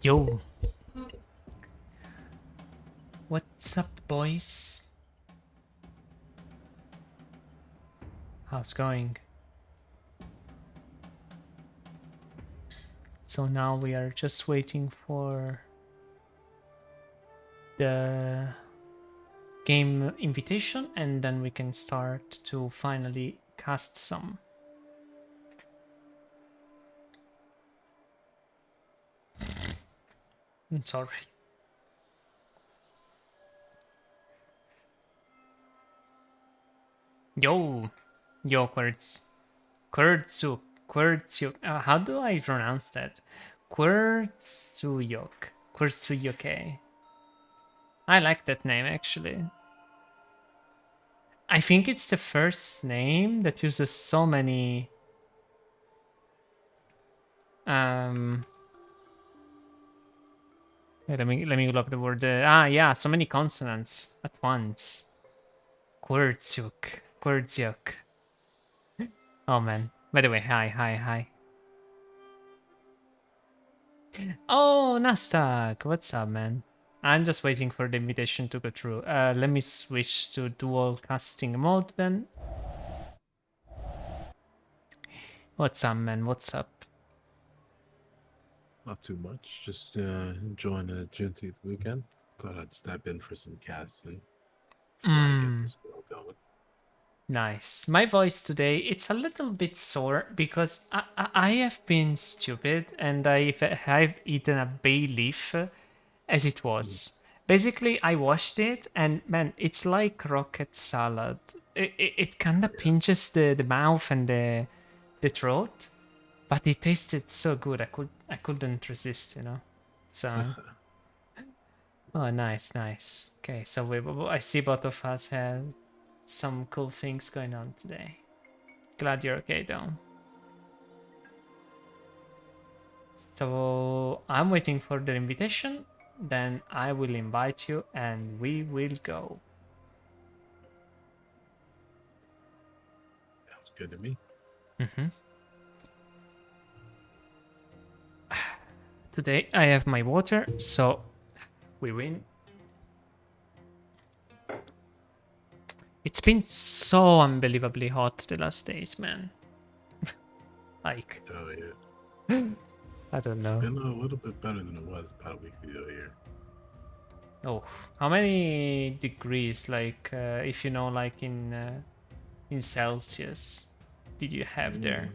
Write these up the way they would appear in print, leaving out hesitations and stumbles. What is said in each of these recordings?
Yo, what's up, boys? How's it going? So now we are just waiting for the game invitation, and then we can start to finally cast some. I'm sorry. Yo, Quertsuk. How do I pronounce that? Quertsuyok. I like that name actually. I think it's the first name that uses so many yeah, let me look up the word. Yeah, so many consonants at once. Querziuk. Oh man. By the way, hi. Oh, Nustack, what's up, man? I'm just waiting for the invitation to go through. Let me switch to dual casting mode then. What's up, man? What's up? Not too much. Just enjoying a Juneteenth weekend. Thought I'd step in for some casting before I get this girl going. Nice. My voice today, it's a little bit sore because I have been stupid and I've eaten a bay leaf as it Mm. was. Basically, I washed it and man, it's like rocket salad. It kind of Yeah. pinches the mouth and the throat, but it tasted so good. I couldn't resist, you know. So oh, nice. Okay, so I see both of us have some cool things going on today. Glad you're okay though. So I'm waiting for the invitation, then I will invite you and we will go. Sounds good to me. Mm-hmm. Today I have my water, so we win. It's been so unbelievably hot the last days, man. Like, Oh yeah. I don't It's know. been a little bit better than it was about a week ago here. Oh, how many degrees? Like, if you know, like in Celsius, did you have there?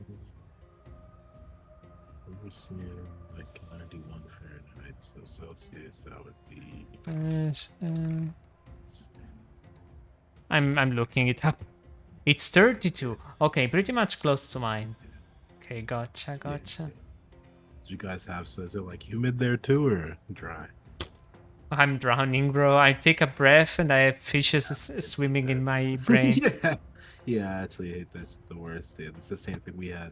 We're seeing like 91 Fahrenheit, so Celsius that would be. Yes, I'm looking it up. It's 32. Okay, pretty much close to mine. Okay, gotcha. Yeah. Did you guys have? So is it like humid there too, or dry? I'm drowning, bro. I take a breath and I have fishes swimming in my brain. Yeah. Yeah, I actually hate that's the worst. Yeah, it's the same thing we had.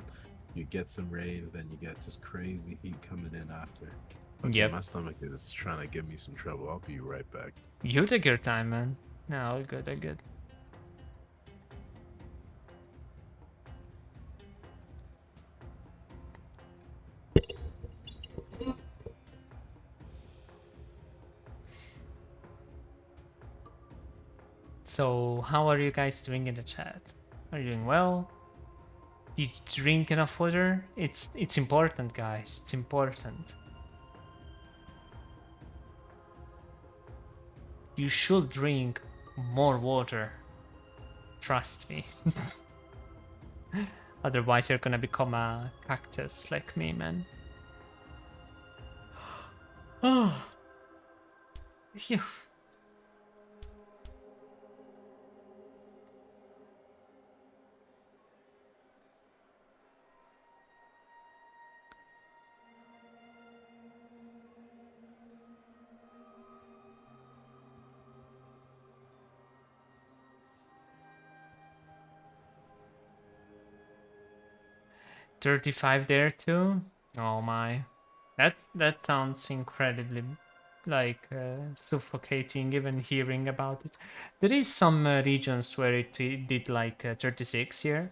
You get some rain, then you get just crazy heat coming in after. Okay, Yep. my stomach is trying to give me some trouble. I'll be right back. You take your time, man. No, all good, all good. So, how are you guys doing in the chat? Are you doing well? Did you drink enough water? It's important, guys. It's important. You should drink more water. Trust me. Otherwise, you're gonna become a cactus like me, man. Oh, phew. 35 there too. Oh my, that sounds incredibly like suffocating. Even hearing about it, there is some regions where it did like 36 here,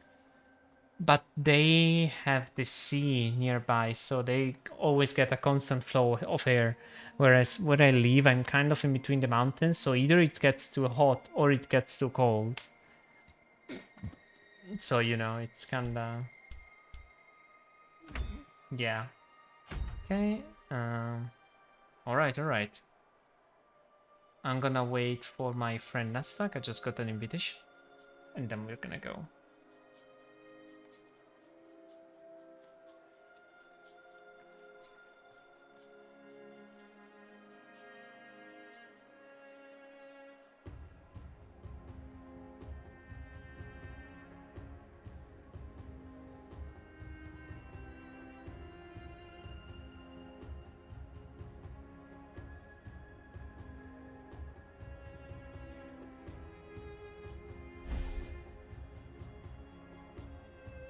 but they have the sea nearby, so they always get a constant flow of air. Whereas where I live, I'm kind of in between the mountains, so either it gets too hot or it gets too cold. So you know, it's kinda yeah. Okay. All right. I'm gonna wait for my friend Nustack. I just got an invitation, and then we're gonna go.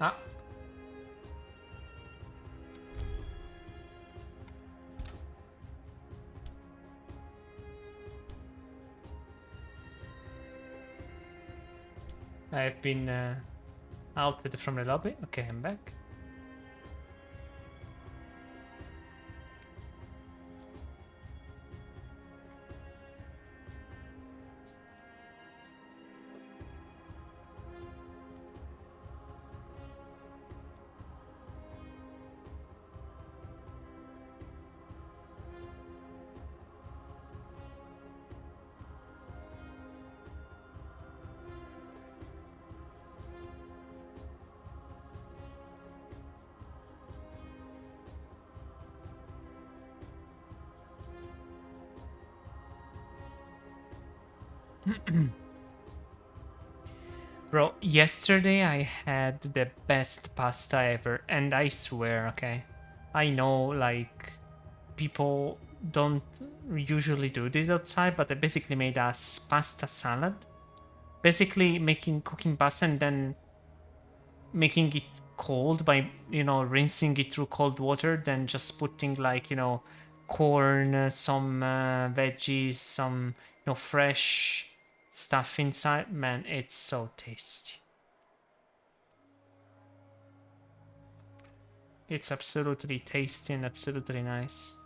Ah. I've been outed from the lobby. Okay, I'm back. Bro, yesterday I had the best pasta ever, and I swear, okay, I know like people don't usually do this outside, but I basically made us pasta salad. Basically cooking pasta and then making it cold by, you know, rinsing it through cold water, then just putting like, you know, corn, some veggies, some, you know, fresh stuff inside. Man, it's so tasty. It's absolutely tasty and absolutely nice.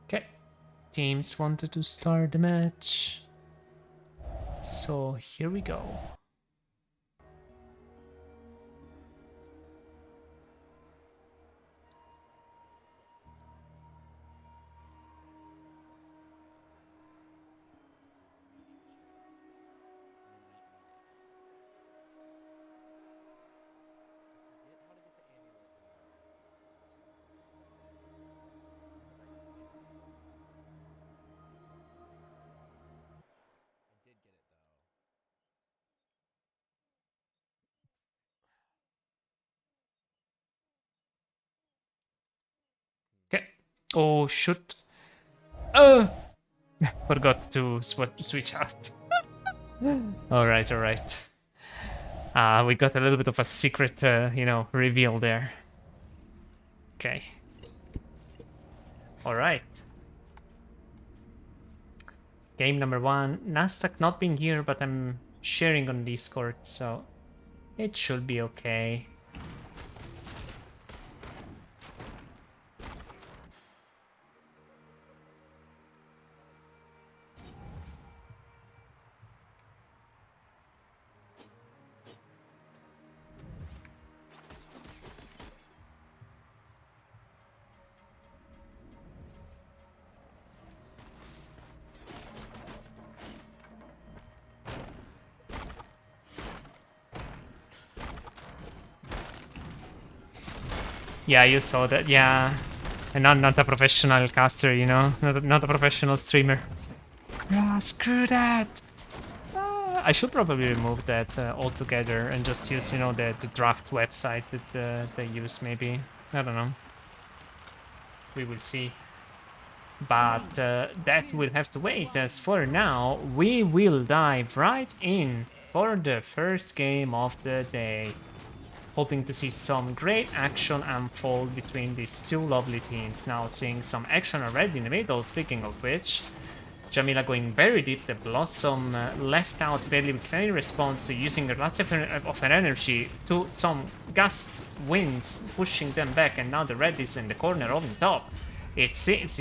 Okay, teams wanted to start the match. So here we go. Okay. Oh, shoot. Oh! Forgot to switch out. Alright, alright. We got a little bit of a secret, you know, reveal there. Okay. Alright. Game number 1. Nustack not being here, but I'm sharing on Discord, so it should be okay. Yeah, you saw that. Yeah, and not a professional caster, you know, not a professional streamer. Ah, screw that. I should probably remove that altogether and just use, you know, the draft website that they use. Maybe, I don't know. We will see. But that will have to wait. As for now, we will dive right in for the first game of the day. Hoping to see some great action unfold between these two lovely teams. Now seeing some action already in the middle, speaking of which. Jamila going very deep, the Blossom left out barely with any response, using her last of her energy to some gust winds, pushing them back, and now the red is in the corner on top. It seems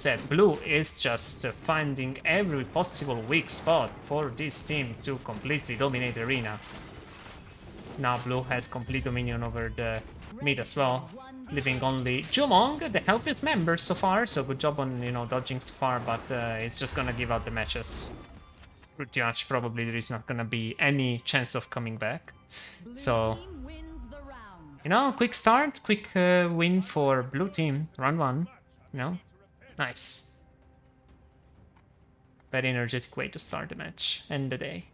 that blue is just finding every possible weak spot for this team to completely dominate the arena. Now blue has complete dominion over the mid as well, leaving only Jumong, the healthiest member so far, so good job on, you know, dodging so far, but it's just gonna give out the matches. Pretty much probably there is not gonna be any chance of coming back. So You know, quick start, quick win for blue team, round 1. You know, nice. Very energetic way to start the match and the day.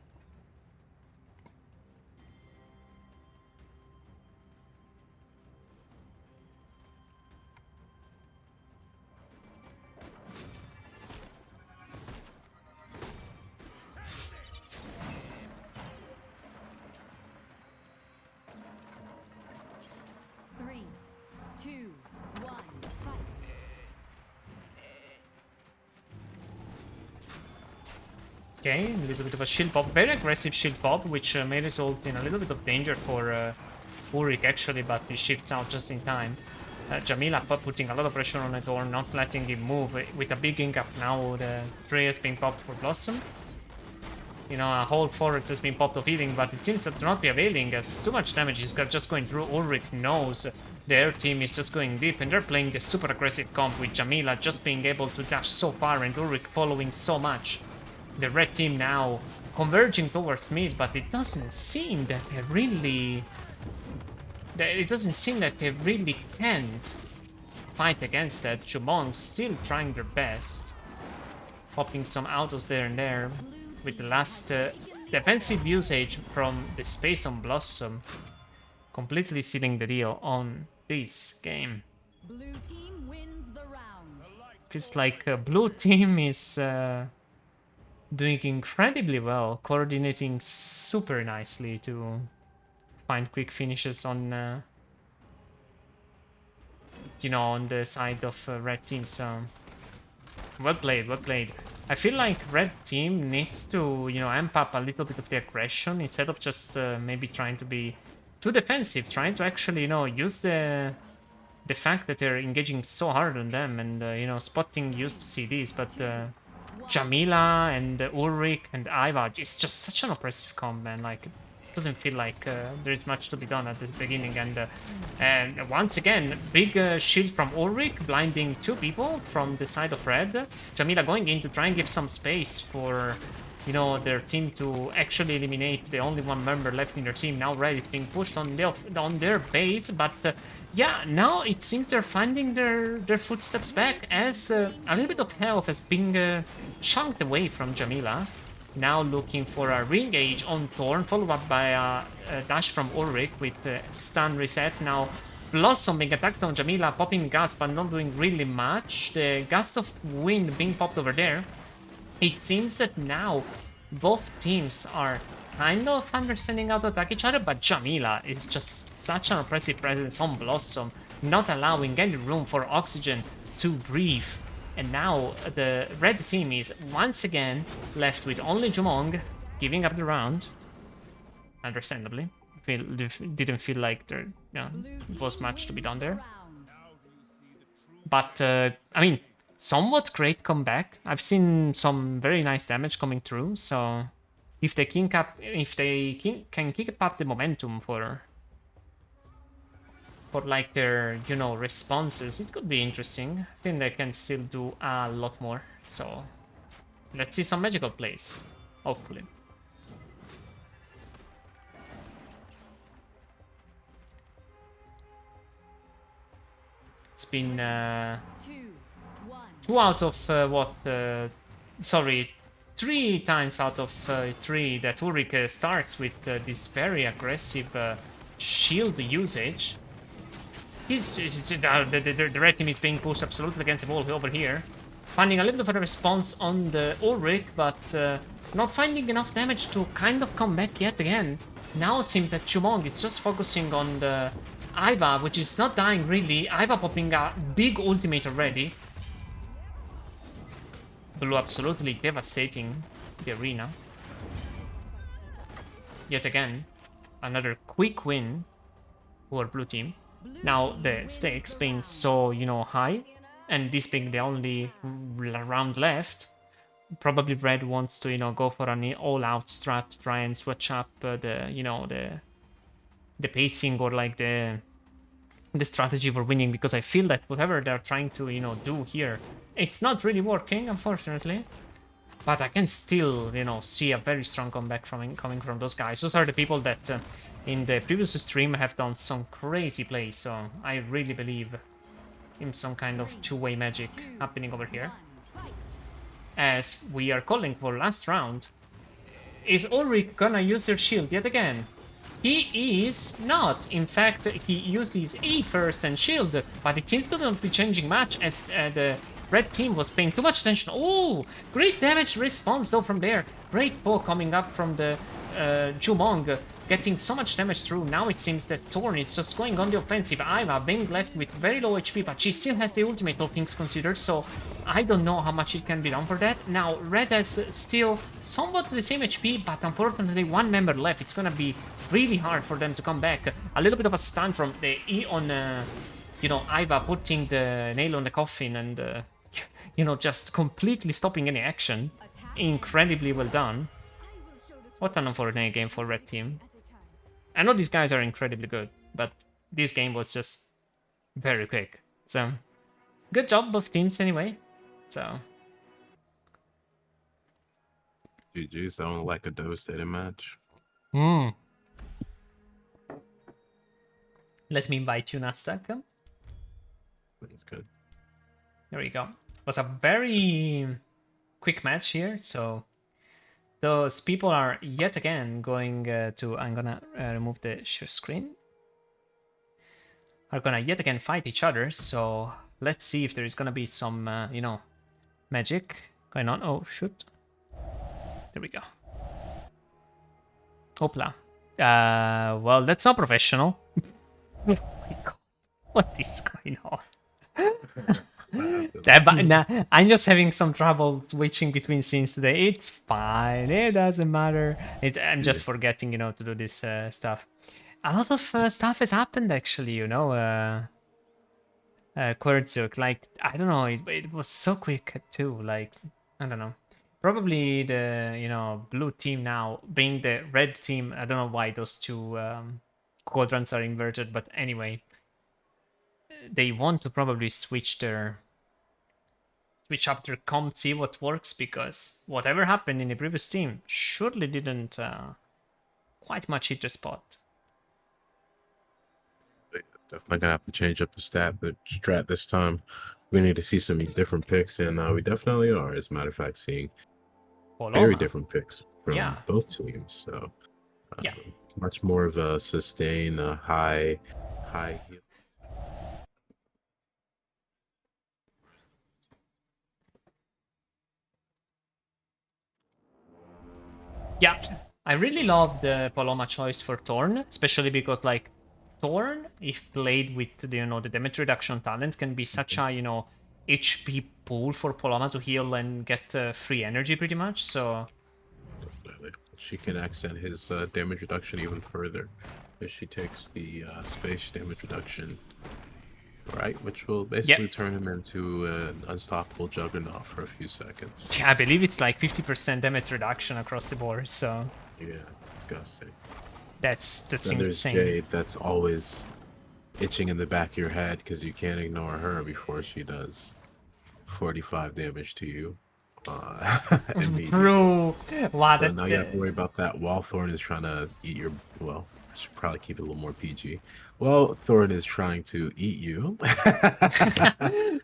Okay, a little bit of a shield pop, very aggressive shield pop, which may result in a little bit of danger for Ulrich actually, but he shifts out just in time. Jamila putting a lot of pressure on it or not letting him move with a big ink up now. The tree has been popped for Blossom. You know, a whole forest has been popped of healing, but it seems to not be availing as too much damage is just going through. Ulrich knows their team is just going deep and they're playing the super aggressive comp with Jamila just being able to dash so far and Ulrich following so much. The red team now converging towards mid, but it doesn't seem that they really... It doesn't seem that they really can't fight against that. Jumong's still trying their best. Popping some autos there and there. With the last defensive usage from the space on Blossom. Completely sealing the deal on this game. Blue team wins the round. Feels like blue team is... doing incredibly well, coordinating super nicely to find quick finishes on, you know, on the side of red team. So well played, well played. I feel like red team needs to, you know, amp up a little bit of the aggression instead of just maybe trying to be too defensive, trying to actually, you know, use the fact that they're engaging so hard on them and, you know, spotting used CDs, but Jamila and Ulrich and Iva, it's just such an oppressive comp, man. Like, it doesn't feel like there is much to be done at the beginning. And once again, big shield from Ulrich, blinding 2 people from the side of red. Jamila going in to try and give some space for, you know, their team to actually eliminate the only one member left in their team. Now red is being pushed on their base, but... yeah, now it seems they're finding their footsteps back as a little bit of health has been chunked away from Jamila. Now looking for a re-engage on Thorn, followed up by a dash from Ulrich with stun reset. Now Blossom being attacked on Jamila, popping Gust but not doing really much. The Gust of Wind being popped over there. It seems that now both teams are kind of understanding how to attack each other, but Jamila is just such an oppressive presence on Blossom, not allowing any room for Oxygen to breathe. And now the red team is once again left with only Jumong giving up the round. Understandably. Didn't feel like there was much to be done there. But, I mean, somewhat great comeback. I've seen some very nice damage coming through, so... If they can keep up the momentum for like their, you know, responses, it could be interesting. I think they can still do a lot more. So let's see some magical plays, hopefully. It's been 2 out of sorry, 3 times out of 3 that Ulrich starts with this very aggressive shield usage. The red team is being pushed absolutely against the wall over here. Finding a little bit of a response on the Ulrich, but not finding enough damage to kind of come back yet again. Now seems that Chumong is just focusing on the Iva, which is not dying really. Iva popping a big ultimate already. Blue absolutely devastating the arena. Yet again, another quick win for blue team. Now the stakes being so, you know, high, and this being the only round left, probably red wants to, you know, go for an all-out strat to try and switch up the, you know, the pacing or like the strategy for winning, because I feel that whatever they're trying to, you know, do here, it's not really working, unfortunately. but I can still, see a very strong comeback coming from those guys. Those are the people that in the previous stream have done some crazy plays, so I really believe in some kind of two-way magic happening over here. As we are calling for last round. Is Ulrich gonna use their shield yet again? He is not. In fact, he used his E first and shield, but it seems to not be changing much as the red team was paying too much attention. Oh, great damage response though from there. Great pull coming up from the Jumong, getting so much damage through. Now it seems that Thorn is just going on the offensive. Aiva being left with very low HP, but she still has the ultimate, all things considered, so I don't know how much it can be done for that. Now, Red has still somewhat the same HP, but unfortunately one member left. It's gonna be really hard for them to come back. A little bit of a stun from the E on, Aiva putting the nail on the coffin and, just completely stopping any action. Incredibly well done. What an unfortunate game for Red Team. I know these guys are incredibly good, but this game was just very quick. So, good job both teams anyway. So, GG, sounded like a devastating match. Let me invite you, Nustack. That's good. There we go. It was a very quick match here, so those people are yet again going to... I'm gonna remove the share screen. Are gonna yet again fight each other, so let's see if there is gonna be some, magic going on. Oh, shoot. There we go. Hopla. Well, that's not professional. Oh my god. What is going on? I'm just having some trouble switching between scenes today. It's fine. It doesn't matter. I'm just forgetting, to do this stuff. A lot of stuff has happened, actually, Quertzuk. Like, I don't know. It was so quick, too. Like, I don't know. Probably the, blue team now being the red team. I don't know why those two quadrants are inverted, but anyway. They want to probably switch up their comp, see what works, because whatever happened in the previous team surely didn't quite much hit the spot. Definitely gonna have to change up the strat this time. We need to see some different picks, and we definitely are. As a matter of fact, seeing very different picks from both teams. So, much more of a sustain, high heal. Yeah, I really love the Paloma choice for Thorn, especially because, like, Thorn, if played with the damage reduction talent, can be such a HP pool for Paloma to heal and get free energy pretty much. So she can accent his damage reduction even further if she takes the space damage reduction, right? Which will basically turn him into an unstoppable juggernaut for a few seconds. Yeah, I believe it's like 50% damage reduction across the board. So yeah, disgusting. That's then insane. There's Jade that's always itching in the back of your head because you can't ignore her before she does 45 damage to you. Bro, wow, so now you have to worry about that while Thorn is trying to eat your... Well, I should probably keep it a little more PG. Well, Thorn is trying to eat you.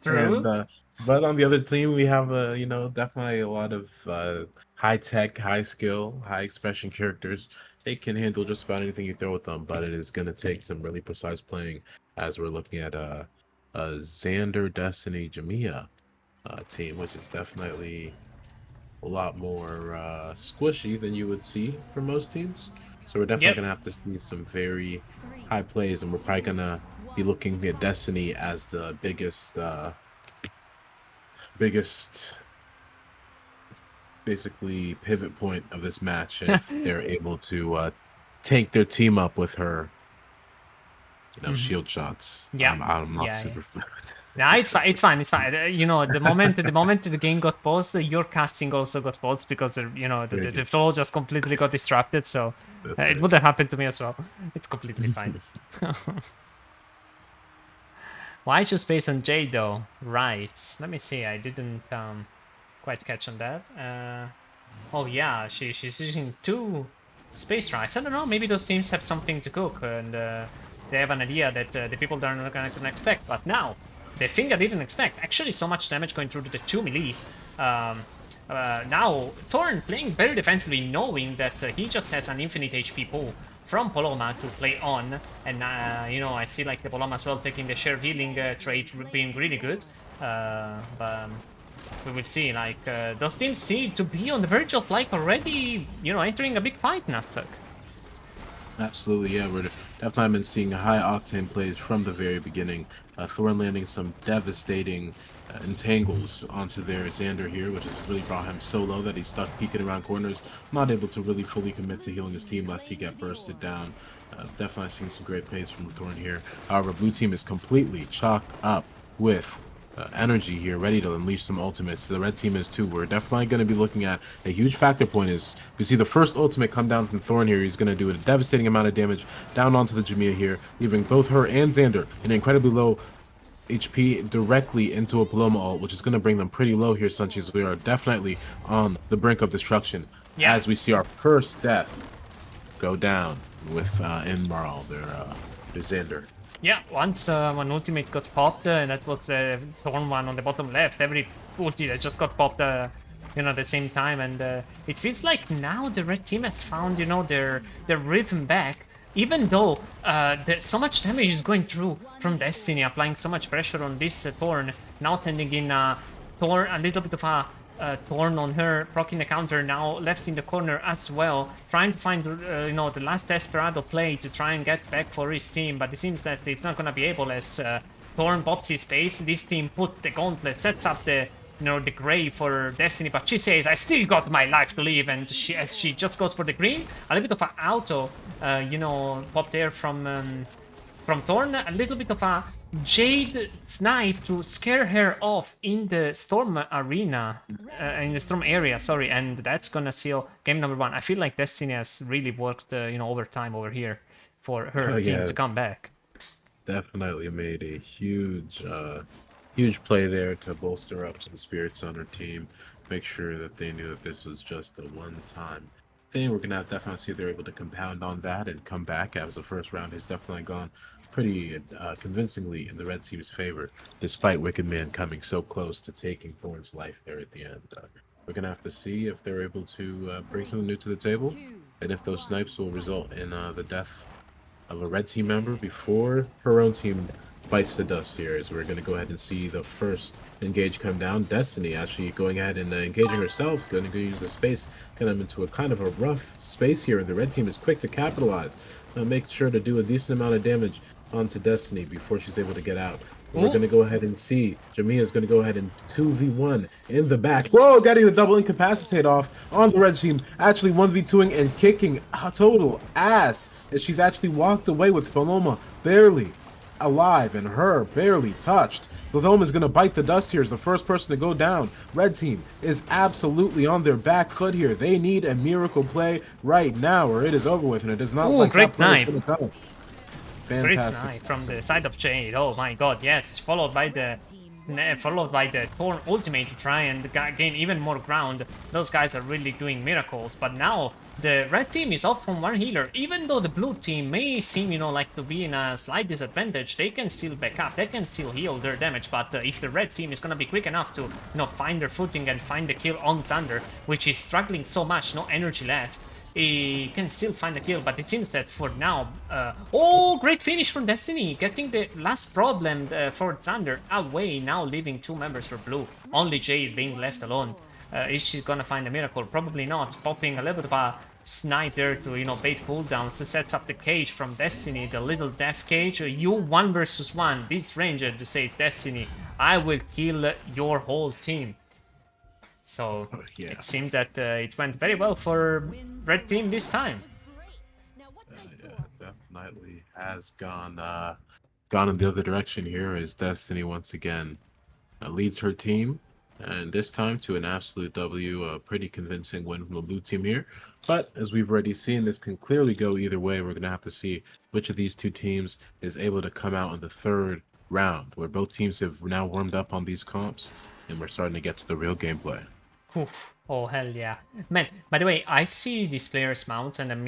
True. And, but on the other team, we have, definitely a lot of high-tech, high-skill, high-expression characters. They can handle just about anything you throw at them, but it is going to take some really precise playing as we're looking at a Xander, Destiny, Jamia team, which is definitely a lot more squishy than you would see from most teams. So we're definitely going to have to see some very high plays, and we're probably going to be looking at Destiny as the biggest basically pivot point of this match if they're able to tank their team up with her shield shots. I'm not super Nah, it's fine. The moment the game got paused, your casting also got paused because the flow just completely got disrupted. So it would have happened to me as well. It's completely fine. Why choose space on Jade though? Right. Let me see. I didn't quite catch on that. Oh yeah, she's using 2 space rice. I don't know, maybe those teams have something to cook and they have an idea that the people are not gonna expect. But now, the thing I didn't expect, actually so much damage going through to the 2 melees. Now, Thorn playing very defensively, knowing that he just has an infinite HP pool from Paloma to play on. And, you know, I see like the Paloma as well taking the share healing trait being really good. But we will see, like, those teams seem to be on the verge of, like, already, you know, entering a big fight, Nustack. Absolutely, yeah. We're definitely been seeing high octane plays from the very beginning. Thorn landing some devastating entangles onto their Xander here, which has really brought him so low that he's stuck peeking around corners, not able to really fully commit to healing his team lest he get bursted down. Definitely seeing some great plays from Thorn here. However, blue team is completely chalked up with energy here, ready to unleash some ultimates. The red team is too. We're definitely going to be looking at a huge factor point is we see the first ultimate come down from Thorn here. He's going to do a devastating amount of damage down onto the Jamia here, leaving both her and Xander in incredibly low HP directly into a Paloma ult, which is going to bring them pretty low here, Sunchies. We are definitely on the brink of destruction as we see our first death go down with Inmoral, their Xander. Yeah, once one ultimate got popped, and that was Thorn one on the bottom left, every ulti that just got popped, you know, at the same time, and it feels like now the red team has found, you know, their rhythm back, even though so much damage is going through from Destiny, applying so much pressure on this Thorn, now sending in Thorn a little bit of a Thorn on her, proccing the counter, now left in the corner as well, trying to find, you know, the last Desperado play to try and get back for his team, but it seems that it's not gonna be able as Thorn pops his space. This team puts the gauntlet, sets up the, you know, the grave for Destiny, but she says, I still got my life to live, and as she just goes for the green, a little bit of an auto, you know, pop there from Thorn, a little bit of a Jade snipe to scare her off in the Storm arena, in the Storm area, sorry, and that's gonna seal game number 1. I feel like Destiny has really worked, you know, overtime over here for her team to come back. Definitely made a huge, huge play there to bolster up some spirits on her team, make sure that they knew that this was just a one-time thing. We're gonna have to definitely see if they're able to compound on that and come back, as the first round has definitely gone pretty convincingly in the red team's favor, despite Wicked Man coming so close to taking Thorn's life there at the end. We're gonna have to see if they're able to bring something new to the table, and if those snipes will result in the death of a red team member before her own team bites the dust here. As we're gonna go ahead and see the first engage come down. Destiny actually going ahead and engaging herself, going to go use the space, get them into a kind of a rough space here, and the red team is quick to capitalize. Make sure to do a decent amount of damage onto Destiny before she's able to get out. We're going to go ahead and see Jamia is going to go ahead and 2v1 in the back. Whoa, getting the double incapacitate off on the red team. Actually 1v2ing and kicking a total ass as she's actually walked away with Paloma barely alive and her barely touched. Paloma is going to bite the dust here as the first person to go down. Red team is absolutely on their back foot here. They need a miracle play right now or it is over with, and it does not look like great knife. Fantastic. Great snipe from the side of Jade. Oh my god, yes. Followed by the Thorn ultimate to try and gain even more ground. Those guys are really doing miracles. But now the red team is off from one healer. Even though the blue team may seem, you know, like to be in a slight disadvantage, they can still back up. They can still heal their damage. But if the red team is gonna be quick enough to, you know, find their footing and find the kill on Thunder, which is struggling so much, no energy left, he can still find the kill, but it seems that for now... oh, great finish from Destiny! Getting the last problem for Thunder away, now leaving 2 members for blue. Only Jade being left alone. Is she gonna find a miracle? Probably not. Popping a little bit of a snipe there to, you know, bait cooldowns. Sets up the cage from Destiny, the little death cage. You 1 versus 1. This ranger to say Destiny, I will kill your whole team. So it seemed that it went very well for red team this time. Yeah, definitely has gone in the other direction here as Destiny once again leads her team, and this time to an absolute W, a pretty convincing win from the blue team here. But as we've already seen, this can clearly go either way. We're going to have to see which of these 2 teams is able to come out in the 3rd round, where both teams have now warmed up on these comps, and we're starting to get to the real gameplay. Oof. Oh hell yeah, man! By the way, I see these players' mounts, and I'm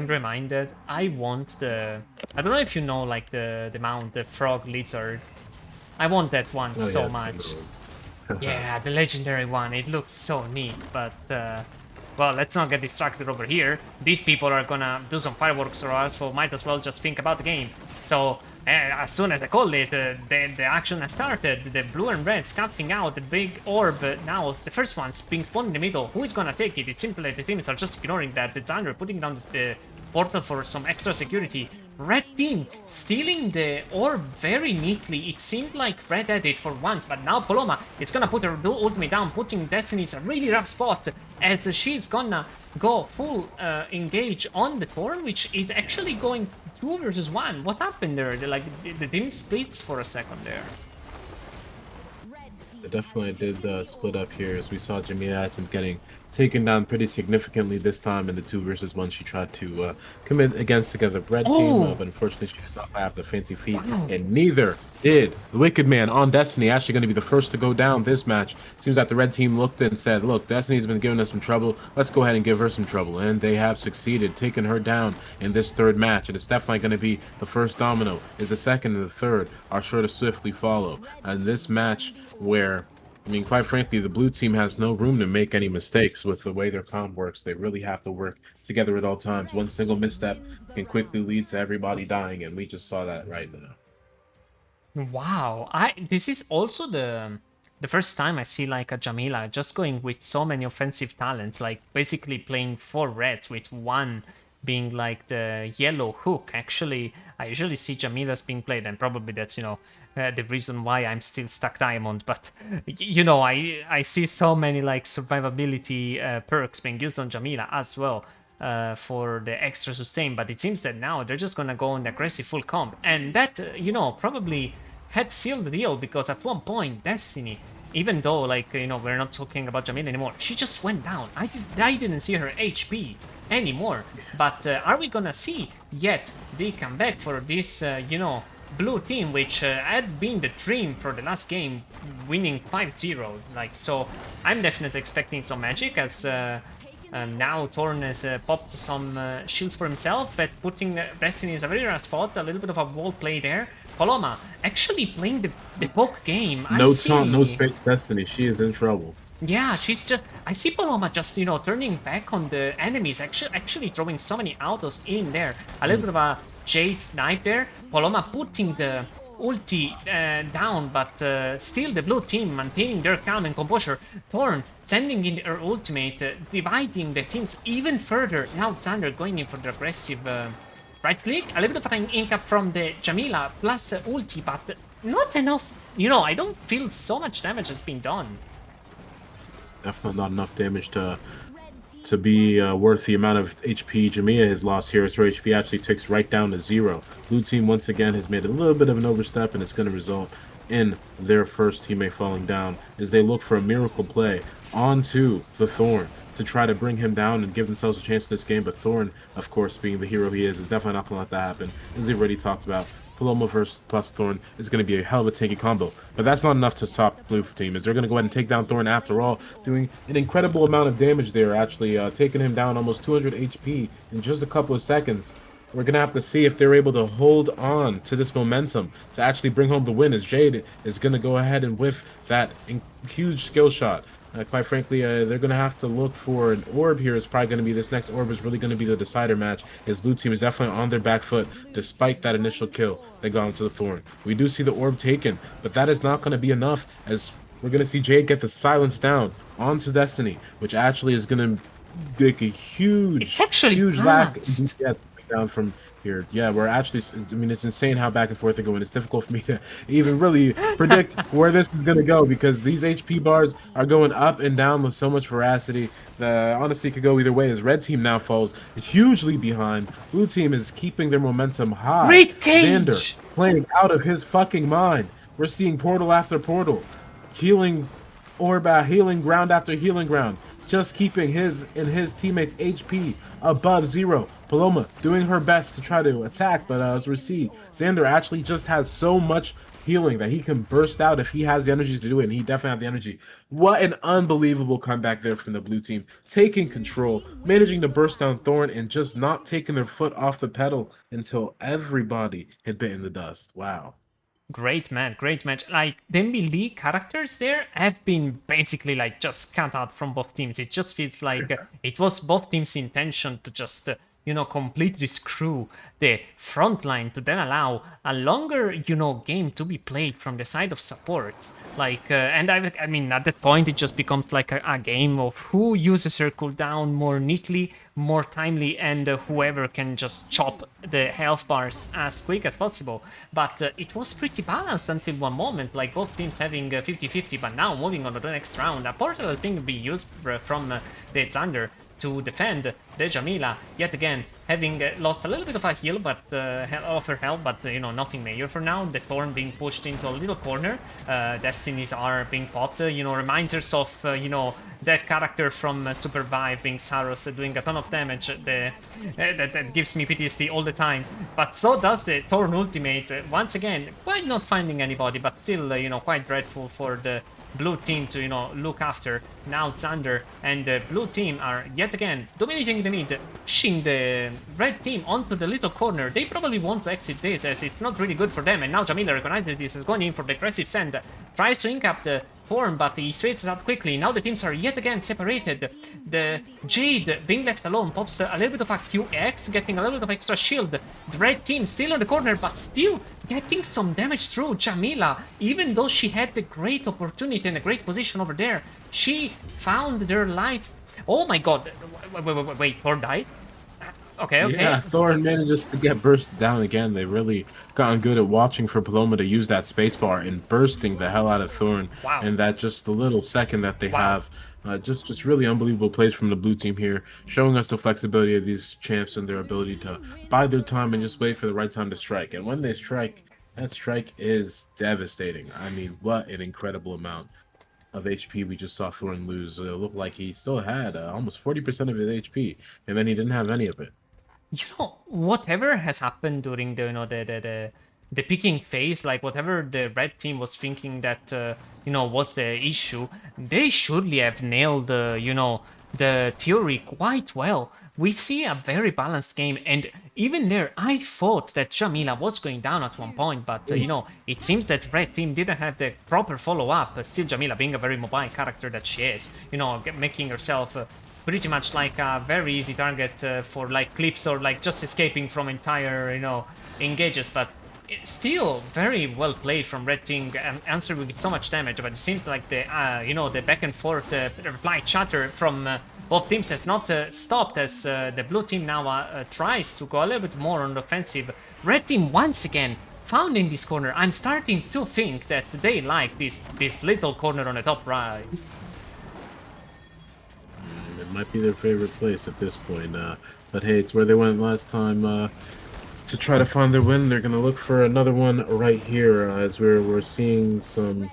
reminded. I want the. I don't know if you know, like the mount, the frog lizard. I want that one Oh so yes, much. Yeah, the legendary one. It looks so neat, but well, let's not get distracted over here. These people are gonna do some fireworks for us, so might as well just think about the game. So as soon as I called it, the action has started. The blue and red scamping out the big orb. Now the first one's being spawned in the middle. Who is gonna take it? It seems like the teams are just ignoring that. The Xander putting down the portal for some extra security. Red team stealing the orb very neatly. It seemed like Red had it for once, but now Paloma is gonna put her ultimate down, putting Destiny's a really rough spot as she's gonna go full engage on the Thorn, which is actually going 2 versus 1. What happened there? The team splits for a second there. It definitely did split up here as we saw Jamila getting taken down pretty significantly this time in the 2 versus 1 she tried to commit against the red team, but unfortunately she did not have the fancy feet, and neither did the Wicked Man on Destiny. Actually going to be the first to go down this match. Seems that the red team looked and said, look, Destiny's been giving us some trouble, let's go ahead and give her some trouble, and they have succeeded, taking her down in this 3rd match. And it's definitely going to be the first domino, is the 2nd and the 3rd are sure to swiftly follow. And this match where, I mean, quite frankly, the blue team has no room to make any mistakes with the way their comp works. They really have to work together at all times. One single misstep can quickly lead to everybody dying, and we just saw that right now. Wow, this is also the first time I see like a Jamila just going with so many offensive talents, like basically playing 4 reds with 1 being like the yellow hook. Actually, I usually see Jamilas being played, and probably that's, you know, the reason why I'm still stuck diamond. But you know, I see so many like survivability perks being used on Jamila as well. For the extra sustain, but it seems that now they're just gonna go on the aggressive full comp, and that you know, probably had sealed the deal, because at one point Destiny, even though like, you know, we're not talking about Jamila anymore, she just went down. I didn't see her HP anymore. But are we gonna see yet the comeback for this you know, blue team, which had been the dream for the last game, winning 5-0? Like, so I'm definitely expecting some magic, as now Torn has popped some shields for himself, but putting Destiny in a very rare spot. A little bit of a wall play there. Paloma actually playing the poke game. No taunt, no space Destiny. She is in trouble. Yeah, she's just. I see Paloma just, you know, turning back on the enemies. Actually throwing so many autos in there. A little bit of a Jade snipe there. Paloma putting the ulti down, but still the blue team maintaining their calm and composure. Thorn sending in her ultimate, dividing the teams even further. Now Xander going in for the aggressive right click. A little bit of an incap from the Jamila plus ulti, but not enough. You know, I don't feel so much damage has been done. Definitely not enough damage to be worth the amount of HP Jamia has lost here, as her HP actually ticks right down to 0. Blue team once again has made a little bit of an overstep, and it's going to result in their first teammate falling down as they look for a miracle play onto the Thorn to try to bring him down and give themselves a chance in this game. But Thorn, of course, being the hero he is definitely not going to let that happen, as we've already talked about. Paloma versus plus Thorn is going to be a hell of a tanky combo. But that's not enough to stop the blue team, as they're going to go ahead and take down Thorn after all, doing an incredible amount of damage there, actually taking him down almost 200 HP in just a couple of seconds. We're going to have to see if they're able to hold on to this momentum to actually bring home the win, as Jade is going to go ahead and whiff that huge skill shot. Quite frankly, they're going to have to look for an orb here. It's probably going to be this next orb is really going to be the decider match. His blue team is definitely on their back foot despite that initial kill they got into the Thorn. We do see the orb taken, but that is not going to be enough, as we're going to see Jade get the silence down onto Destiny, which actually is going to make a huge lack of DPS down from here. Yeah, we're actually, I mean, it's insane how back and forth they're going. It's difficult for me to even really predict where this is going to go, because these HP bars are going up and down with so much veracity that honestly could go either way, as red team now falls hugely behind. Blue team is keeping their momentum high. Great cage! Xander playing out of his fucking mind. We're seeing portal after portal, healing orb, healing ground after healing ground, just keeping his and his teammates' HP above 0. Paloma doing her best to try to attack, but as we see, Xander actually just has so much healing that he can burst out if he has the energies to do it, and he definitely have the energy. What an unbelievable comeback there from the blue team, taking control, managing to burst down Thorn, and just not taking their foot off the pedal until everybody had bitten the dust. Wow. Great man, great match. Like the MBL characters there have been basically like just cut out from both teams. It just feels like it was both teams' intention to just completely screw the front line to then allow a longer game to be played from the side of supports. Like and I mean at that point it just becomes like a game of who uses her cooldown more neatly, more timely, and whoever can just chop the health bars as quick as possible. But it was pretty balanced until one moment, like both teams having 50-50, but now moving on to the next round. A portal being used from the Xander to defend the Jamila, yet again, having lost a little bit of a heal, but of her health, but nothing major for now. The Thorn being pushed into a little corner. Destinies are being popped. Reminders of that character from Supervive being Saros, doing a ton of damage. That gives me PTSD all the time. But so does the Thorn ultimate. Once again, quite not finding anybody, but still quite dreadful for the blue team to look after. Now Xander and the blue team are yet again dominating the mid, pushing the red team onto the little corner. They probably want to exit this as it's not really good for them, and now Jamila recognizes this, is going in for the aggressive send, tries to ink up the form, but he straightens out quickly. Now the teams are yet again separated. The Jade being left alone pops a little bit of a QX, getting a little bit of extra shield. The red team still on the corner, but still getting some damage through. Jamila, even though she had the great opportunity and a great position over there, she found their life. Oh my god, wait, Thor died? Okay. Yeah, Thorn manages to get bursted down again. They really gotten good at watching for Paloma to use that spacebar and bursting the hell out of Thorn. Wow. And that just the little second that they have. Just really unbelievable plays from the blue team here, showing us the flexibility of these champs and their ability to bide their time and just wait for the right time to strike. And when they strike, that strike is devastating. I mean, what an incredible amount of HP we just saw Thorn lose. It looked like he still had almost 40% of his HP, and then he didn't have any of it. Whatever has happened during the picking phase, like whatever the red team was thinking that was the issue, they surely have nailed the theory quite well. We see a very balanced game, and even there, I thought that Jamila was going down at one point, but it seems that red team didn't have the proper follow-up. Still, Jamila being a very mobile character that she is, making herself pretty much like a very easy target for like clips or like just escaping from entire engages, but still very well played from red team, answered with so much damage. But it seems like the the back and forth reply chatter from both teams has not stopped, as the blue team now tries to go a little bit more on the offensive. Red team once again found in this corner. I'm starting to think that they like this little corner on the top right. It might be their favorite place at this point, but hey, it's where they went last time to try to find their win. They're gonna look for another one right here, as we're seeing some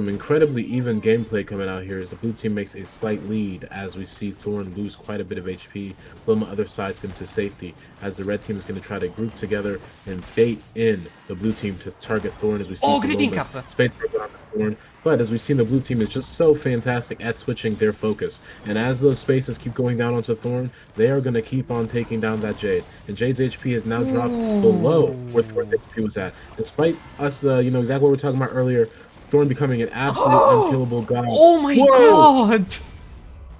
incredibly even gameplay coming out here as the blue team makes a slight lead, as we see Thorn lose quite a bit of HP. Paloma other sides him to safety, as the red team is going to try to group together and bait in the blue team to target Thorn, as we see Paloma's space on Thorn. But as we've seen, the blue team is just so fantastic at switching their focus. And as those spaces keep going down onto Thorn, they are going to keep on taking down that Jade. And Jade's HP has now dropped below where Thorn's HP was at. Despite us, exactly what we were talking about earlier, Thorn becoming an absolute unkillable god. Oh my god!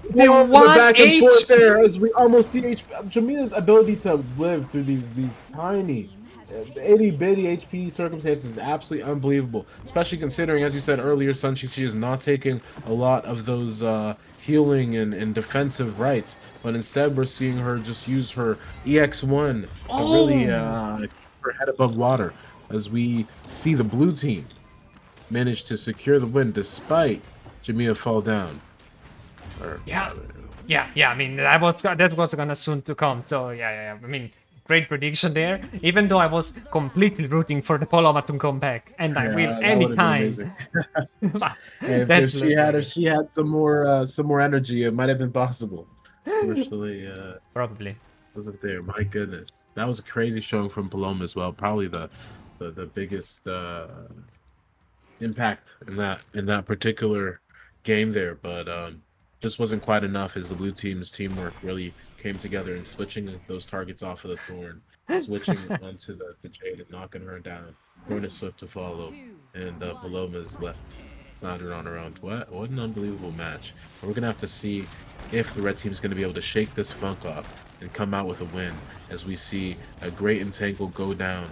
The back and forth HP there, as we almost see Jamila's ability to live through these tiny itty bitty HP circumstances is absolutely unbelievable. Especially considering, as you said earlier, Sunshi, she is not taking a lot of those healing and defensive rights, but instead we're seeing her just use her EX1 to really keep her head above water, as we see the blue team manage to secure the win despite Jamila fall down. Yeah. I mean, that was gonna soon to come. So yeah. I mean, great prediction there. Even though I was completely rooting for the Paloma to come back, and I will anytime. If she had some more energy, it might have been possible. Unfortunately, probably this isn't there. My goodness, that was a crazy showing from Paloma as well. Probably the the biggest impact in that particular game there, but just wasn't quite enough as the blue team's teamwork really came together and switching those targets off of the Thorn, switching onto the Jade and knocking her down. Thorn is swift to follow, and Paloma's left flounder on her own. What an unbelievable match. And we're gonna have to see if the red team's gonna be able to shake this funk off and come out with a win as we see a great entangle go down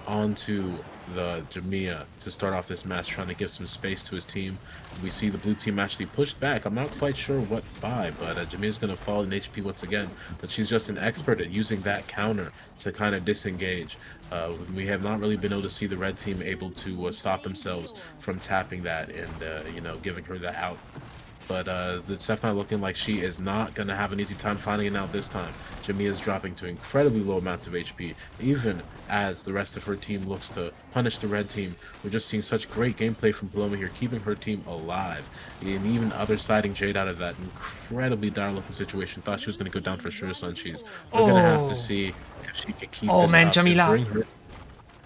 onto the Jamia to start off this match, trying to give some space to his team. We see the blue team actually pushed back. I'm not quite sure what by, but Jamia's going to fall in HP once again. But she's just an expert at using that counter to kind of disengage. We have not really been able to see the red team able to stop themselves from tapping that and, you know, giving her the out. But it's definitely looking like she is not going to have an easy time finding it out this time. Jamia is dropping to incredibly low amounts of HP, even as the rest of her team looks to punish the red team. We're just seeing such great gameplay from Paloma here, keeping her team alive, and even other siding Jade out of that incredibly dire-looking situation. Thought she was going to go down for sure, Suncheese. We're going to have to see if she can keep this man, up Jamila. and bring her...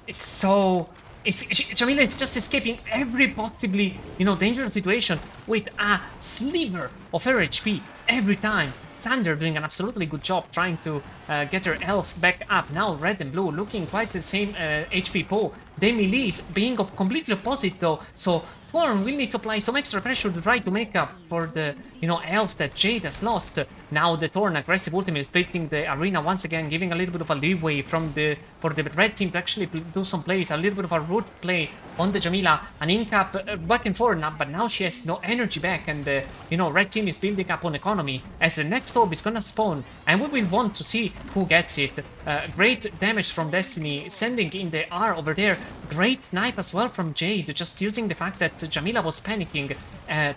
It's so... Jamila is just escaping every possibly, you know, dangerous situation with a sliver of her HP every time. Thunder doing an absolutely good job trying to get her health back up. Now red and blue looking quite the same HP pool. Demi-Lee's being completely opposite though, so Thorn will need to apply some extra pressure to try to make up for the, you know, health that Jade has lost. Now the Thorn aggressive ultimate is splitting the arena once again, giving a little bit of a leeway for the red team to actually do some plays, a little bit of a root play on the Jamila, an in-cap back and forth now, but now she has no energy back, and you know, red team is building up on economy as the next orb is gonna spawn, and we will want to see who gets it. Great damage from Destiny, sending in the R over there. Great snipe as well from Jade, just using the fact that Jamila was panicking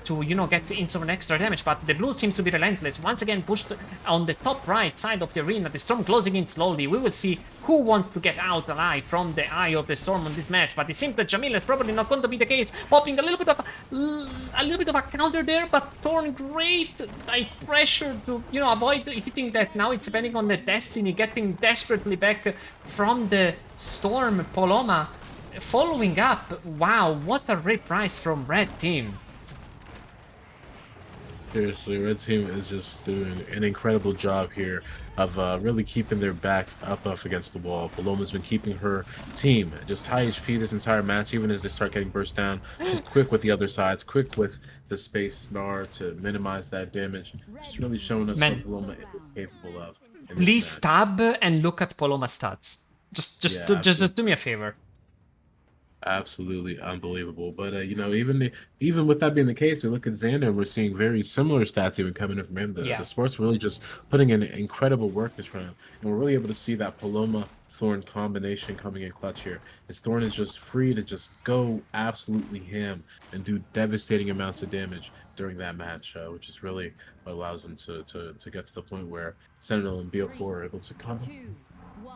to, you know, get in some extra damage, but the blue seems to be relentless. Once again pushed on the top right side of the arena, the storm closing in slowly. We will see who wants to get out alive from the eye of the storm on this match, but it seems that Jamila is probably not going to be the case. Popping a little bit of a counter there, but Thorn great like pressure to, you know, avoid hitting that. Now it's depending on the Destiny getting desperately back from the storm. Paloma following up. Wow, what a great price from red team. Seriously, red team is just doing an incredible job here of really keeping their backs up against the wall. Paloma's been keeping her team just high HP this entire match, even as they start getting burst down. She's quick with the other sides, quick with the space bar to minimize that damage. Just really showing us what Paloma is capable of. Please tab and look at Paloma's stats. Just do me a favor. Absolutely unbelievable. But you know, even with that being the case, we look at Xander and we're seeing very similar stats even coming in from him. The sport's really just putting in incredible work this round, and we're really able to see that Paloma Thorn combination coming in clutch here. As Thorn is just free to just go absolutely ham and do devastating amounts of damage during that match, which is really what allows him to get to the point where Sentinel and BO4 are able to come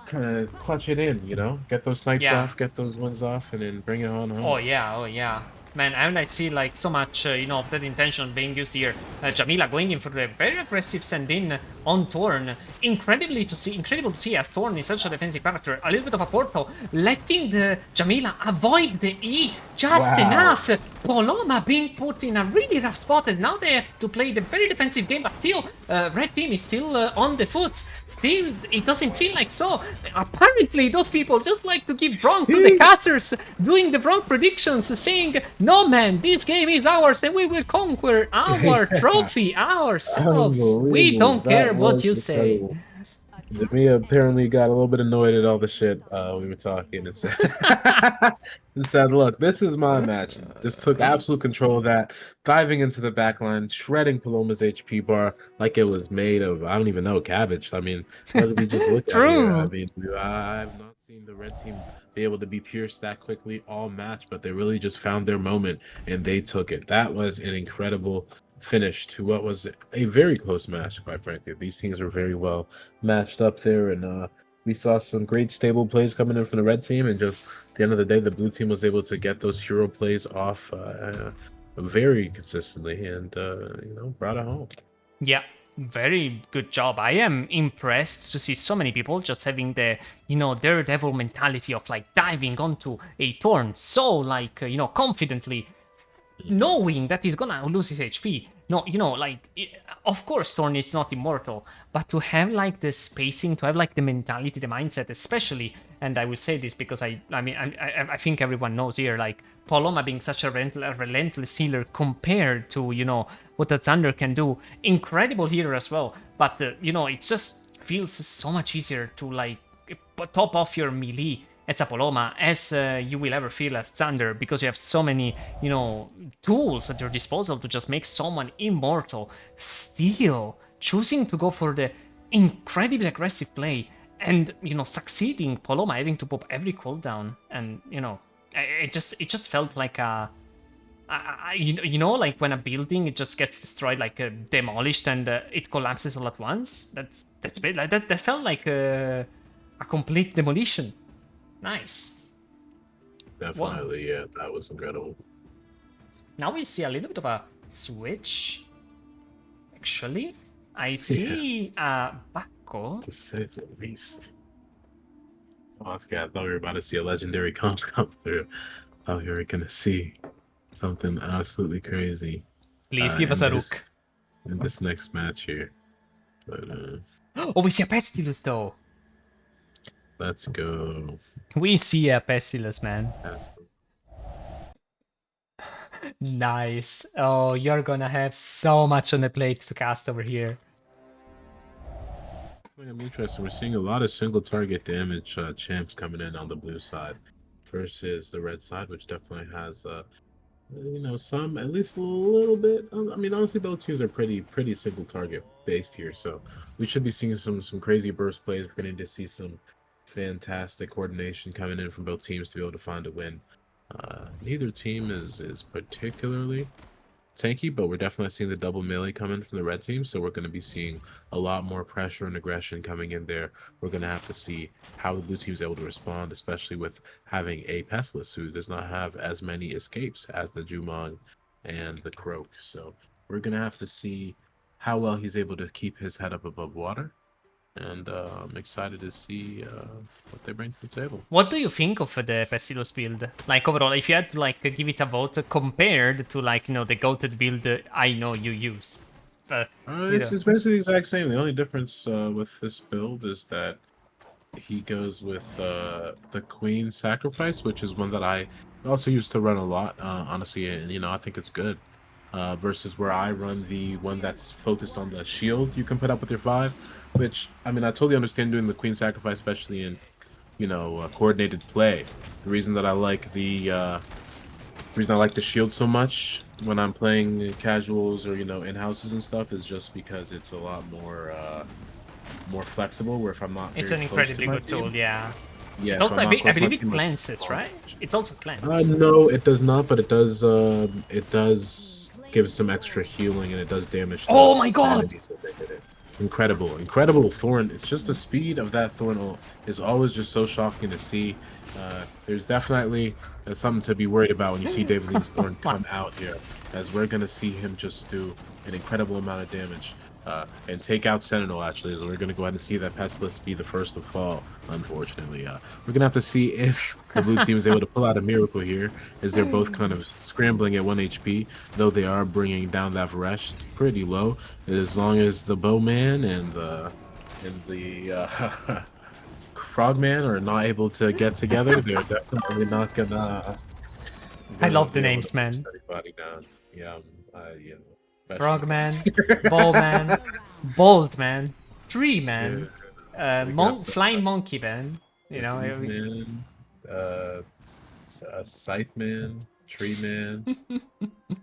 kind of clutch it in, you know, get those snipes off, get those wins off, and then bring it on home. Oh yeah. Man, and I see like so much, you know, of that intention being used here. Jamila going in for a very aggressive send-in on Thorn. Incredible to see as Thorn is such a defensive character. A little bit of a portal, letting the Jamila avoid the E just enough. Paloma being put in a really rough spot, and now they have to play the very defensive game, but still, red team is still on the foot. Still, it doesn't seem like so. Apparently, those people just like to give wrong to the casters, doing the wrong predictions, saying, no man, this game is ours and we will conquer our trophy ourselves. We don't care what you say. Jamia apparently got a little bit annoyed at all the shit we were talking and said, and said, look, this is my match. Just took absolute control of that, diving into the backline, shredding Paloma's HP bar like it was made of, I don't even know, cabbage. I mean, what did we just look at here? I mean, I've not seen the red team be able to be pierced that quickly all match, but they really just found their moment and they took it. That was an incredible finish to what was a very close match, quite frankly. These teams were very well matched up there, and we saw some great stable plays coming in from the red team, and just at the end of the day, the blue team was able to get those hero plays off very consistently and, you know, brought it home. Yeah. very good job. I am impressed to see so many people just having the, daredevil mentality of like diving onto a thorn so like, confidently, knowing that he's gonna lose his HP. No, of course, Thorn is not immortal, but to have like the spacing, to have like the mentality, the mindset, especially, and I will say this because I think everyone knows here, like Paloma being such a relentless healer compared to what the Thunder can do, incredible healer as well. But it just feels so much easier to like top off your melee as a Paloma as you will ever feel as Thunder, because you have so many, tools at your disposal to just make someone immortal. Still, choosing to go for the incredibly aggressive play and, succeeding, Paloma having to pop every cooldown, and, it just felt like a... like when a building it just gets destroyed, like demolished, and it collapses all at once. That's bit like that. That felt like a complete demolition. Nice. Definitely, yeah, that was incredible. Now we see a little bit of a switch. Actually, I see Bako. To say the least. Oh, I thought we were about to see a legendary comp come through. I thought we were gonna see something absolutely crazy. Please give us a rook. In this next match here. But Oh, we see a Pestilus though. let's go. We see a Pestilus, man. That's- Nice. Oh, you're gonna have so much on the plate to cast over here. I'm interested. We're seeing a lot of single target damage champs coming in on the blue side versus the red side, which definitely has some, at least a little bit. I mean, honestly, both teams are pretty single target based here, so we should be seeing some crazy burst plays. We're going to see some fantastic coordination coming in from both teams to be able to find a win. Neither team is particularly tanky, but we're definitely seeing the double melee come in from the red team, so we're going to be seeing a lot more pressure and aggression coming in there. We're going to have to see how the blue team is able to respond, especially with having a Pestilus who does not have as many escapes as the Jumong and the Croak. So we're going to have to see how well he's able to keep his head up above water. And I'm excited to see what they bring to the table. What do you think of the Pestilus build? Like overall, if you had to like give it a vote compared to like the goated build I know you use. It's basically the exact same. The only difference with this build is that he goes with the Queen Sacrifice, which is one that I also used to run a lot, honestly, and I think it's good. Versus where I run the one that's focused on the shield you can put up with your 5, which, I mean, I totally understand doing the Queen Sacrifice, especially in, coordinated play. The reason that I like the shield so much when I'm playing casuals or, in-houses and stuff is just because it's a lot more flexible, where if I'm not it's very an close to incredibly my good tool, team- yeah. Yeah, Also, if I'm I not close to my believe it team, cleanses, right? It's also cleanse. no, it does not, but it does give some extra healing, and it does damage. Oh my God! enemies that they hit it. Incredible Thorn. It's just the speed of that Thorn is always just so shocking to see. There's definitely something to be worried about when you see David Lee's Thorn come out here, as we're gonna see him just do an incredible amount of damage. And take out Sentinel, actually, so we're going to go ahead and see that Pestilus be the first to fall, unfortunately. We're going to have to see if the blue team is able to pull out a miracle here, as they're both kind of scrambling at 1 HP, though they are bringing down that Varesh pretty low, as long as the Bowman and the Frogman are not able to get together. They're definitely not gonna... I love the names, man. Everybody down. Yeah, Frogman, Bowman, Bolt Man, Tree Man, Flying Monkey Man. Man, Scythe Man, Tree Man,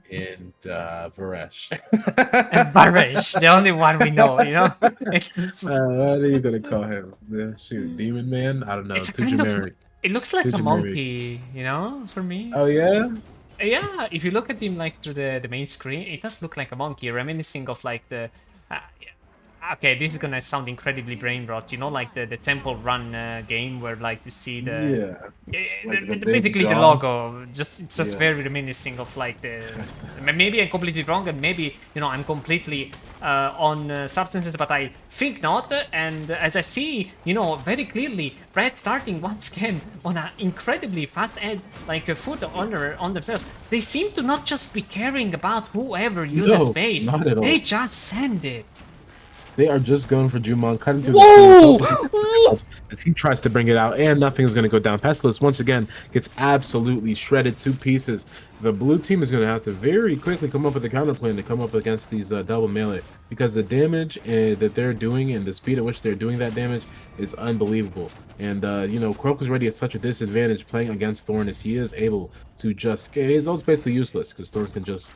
and Varesh. And Varesh, the only one we know. It's What are you gonna call him? Shoot, Demon Man? I don't know. it's Too kind of- generic. it looks like Too a generic. monkey, for me. Oh yeah. Yeah, if you look at him like through the main screen, it does look like a monkey, reminiscing of like the. Okay, this is gonna sound incredibly brain rot. You know, like the Temple Run game where like you see Yeah, like the big basically the jaw. logo. Just it's just Yeah. very reminiscing of like the. Maybe I'm completely wrong, and maybe I'm completely on substances, but I think not. And as I see, very clearly, Red starting once again on an incredibly fast edge, like a foot on themselves. They seem to not just be caring about whoever uses No, space. not at all. They just send it. They are just going for Jumon, cutting through the Whoa! team as he tries to bring it out, and nothing is going to go down. Pestilus once again gets absolutely shredded to pieces. The blue team is going to have to very quickly come up with a counter plan to come up against these double melee, because the damage that they're doing and the speed at which they're doing that damage is unbelievable. And Croak is already at such a disadvantage playing against Thorn, as he is able to just his ult's basically useless because Thorn can just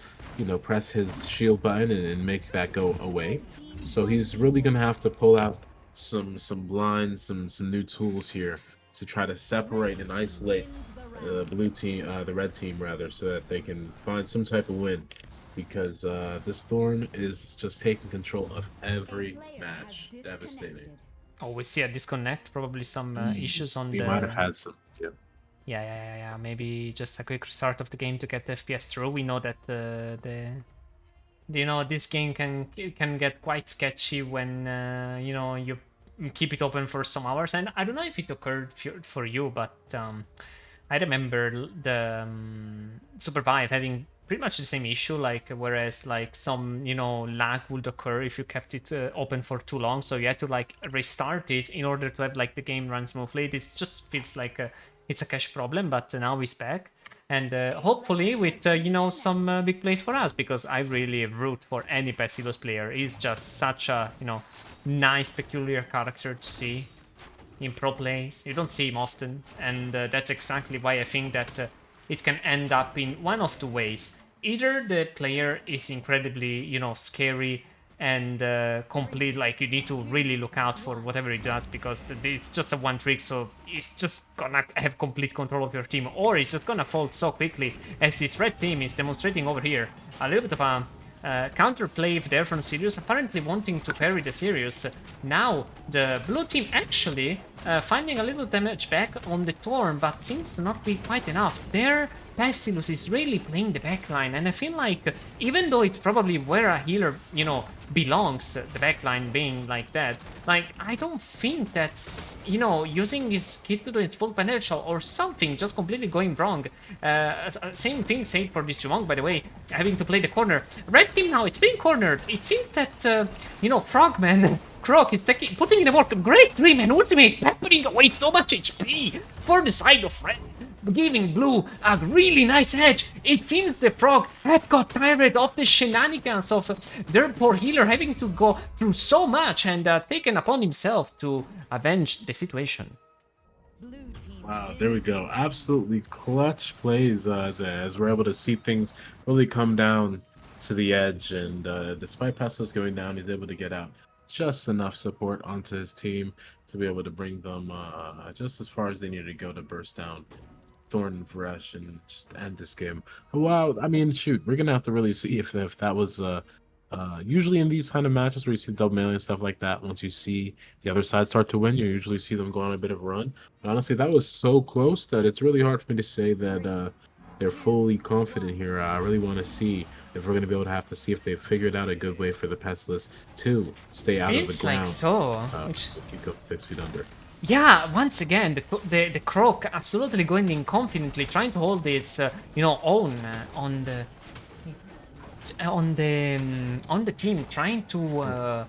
press his shield button and make that go away. So he's really gonna have to pull out some blinds, some new tools here to try to separate and isolate the blue team, the red team rather, so that they can find some type of win. Because this Thorn is just taking control of every match, devastating. Oh, we see a disconnect, probably some issues on He the. might have had some. Yeah. Yeah. Maybe just a quick restart of the game to get the FPS through. We know that this game can get quite sketchy when you keep it open for some hours. And I don't know if it occurred for you, but I remember the Supervive having pretty much the same issue, like whereas like some lag would occur if you kept it open for too long, so you had to like restart it in order to have like the game run smoothly. This just feels like it's a cache problem, but now it's back. And hopefully with some big plays for us, because I really root for any Pestilus player. He's just such a nice peculiar character to see in pro plays. You don't see him often, and that's exactly why I think that it can end up in one of two ways. Either the player is incredibly scary and complete, like you need to really look out for whatever he does, because it's just a one trick, so it's just gonna have complete control of your team, or it's just gonna fall so quickly, as this red team is demonstrating over here. A little bit of a counterplay there from Sirius, apparently wanting to parry the Sirius. Now the blue team actually finding a little damage back on the Thorn, but seems to not be quite enough. Their Pestilus is really playing the backline, and I feel like even though it's probably where a healer belongs, the backline being like that, like I don't think that's using his kit to its full potential or something just completely going wrong. Same thing said for this Jumong, by the way, having to play the corner. Red team now, it's being cornered. It seems that Frogman Croak is putting in the work. Great 3-man ultimate, peppering away so much HP for the side of red, giving blue a really nice edge. It seems the Frog had got tired of the shenanigans of their poor healer having to go through so much, and taken upon himself to avenge the situation. Wow, there we go. Absolutely clutch plays as we're able to see things really come down to the edge. And despite Pestilus going down, he's able to get out just enough support onto his team to be able to bring them just as far as they needed to go to burst down Thorn and Varesh and just end this game. Wow, I mean, shoot, we're gonna have to really see if that was usually in these kind of matches where you see double melee and stuff like that, once you see the other side start to win, you usually see them go on a bit of a run. But honestly, that was so close that it's really hard for me to say that they're fully confident here. I really want to see if we're going to be able to have to see if they've figured out a good way for the Pestilus to stay out of the It's ground. like so. Keep going 6 feet under. Yeah, once again, the Croak absolutely going in confidently, trying to hold its own on the team, trying to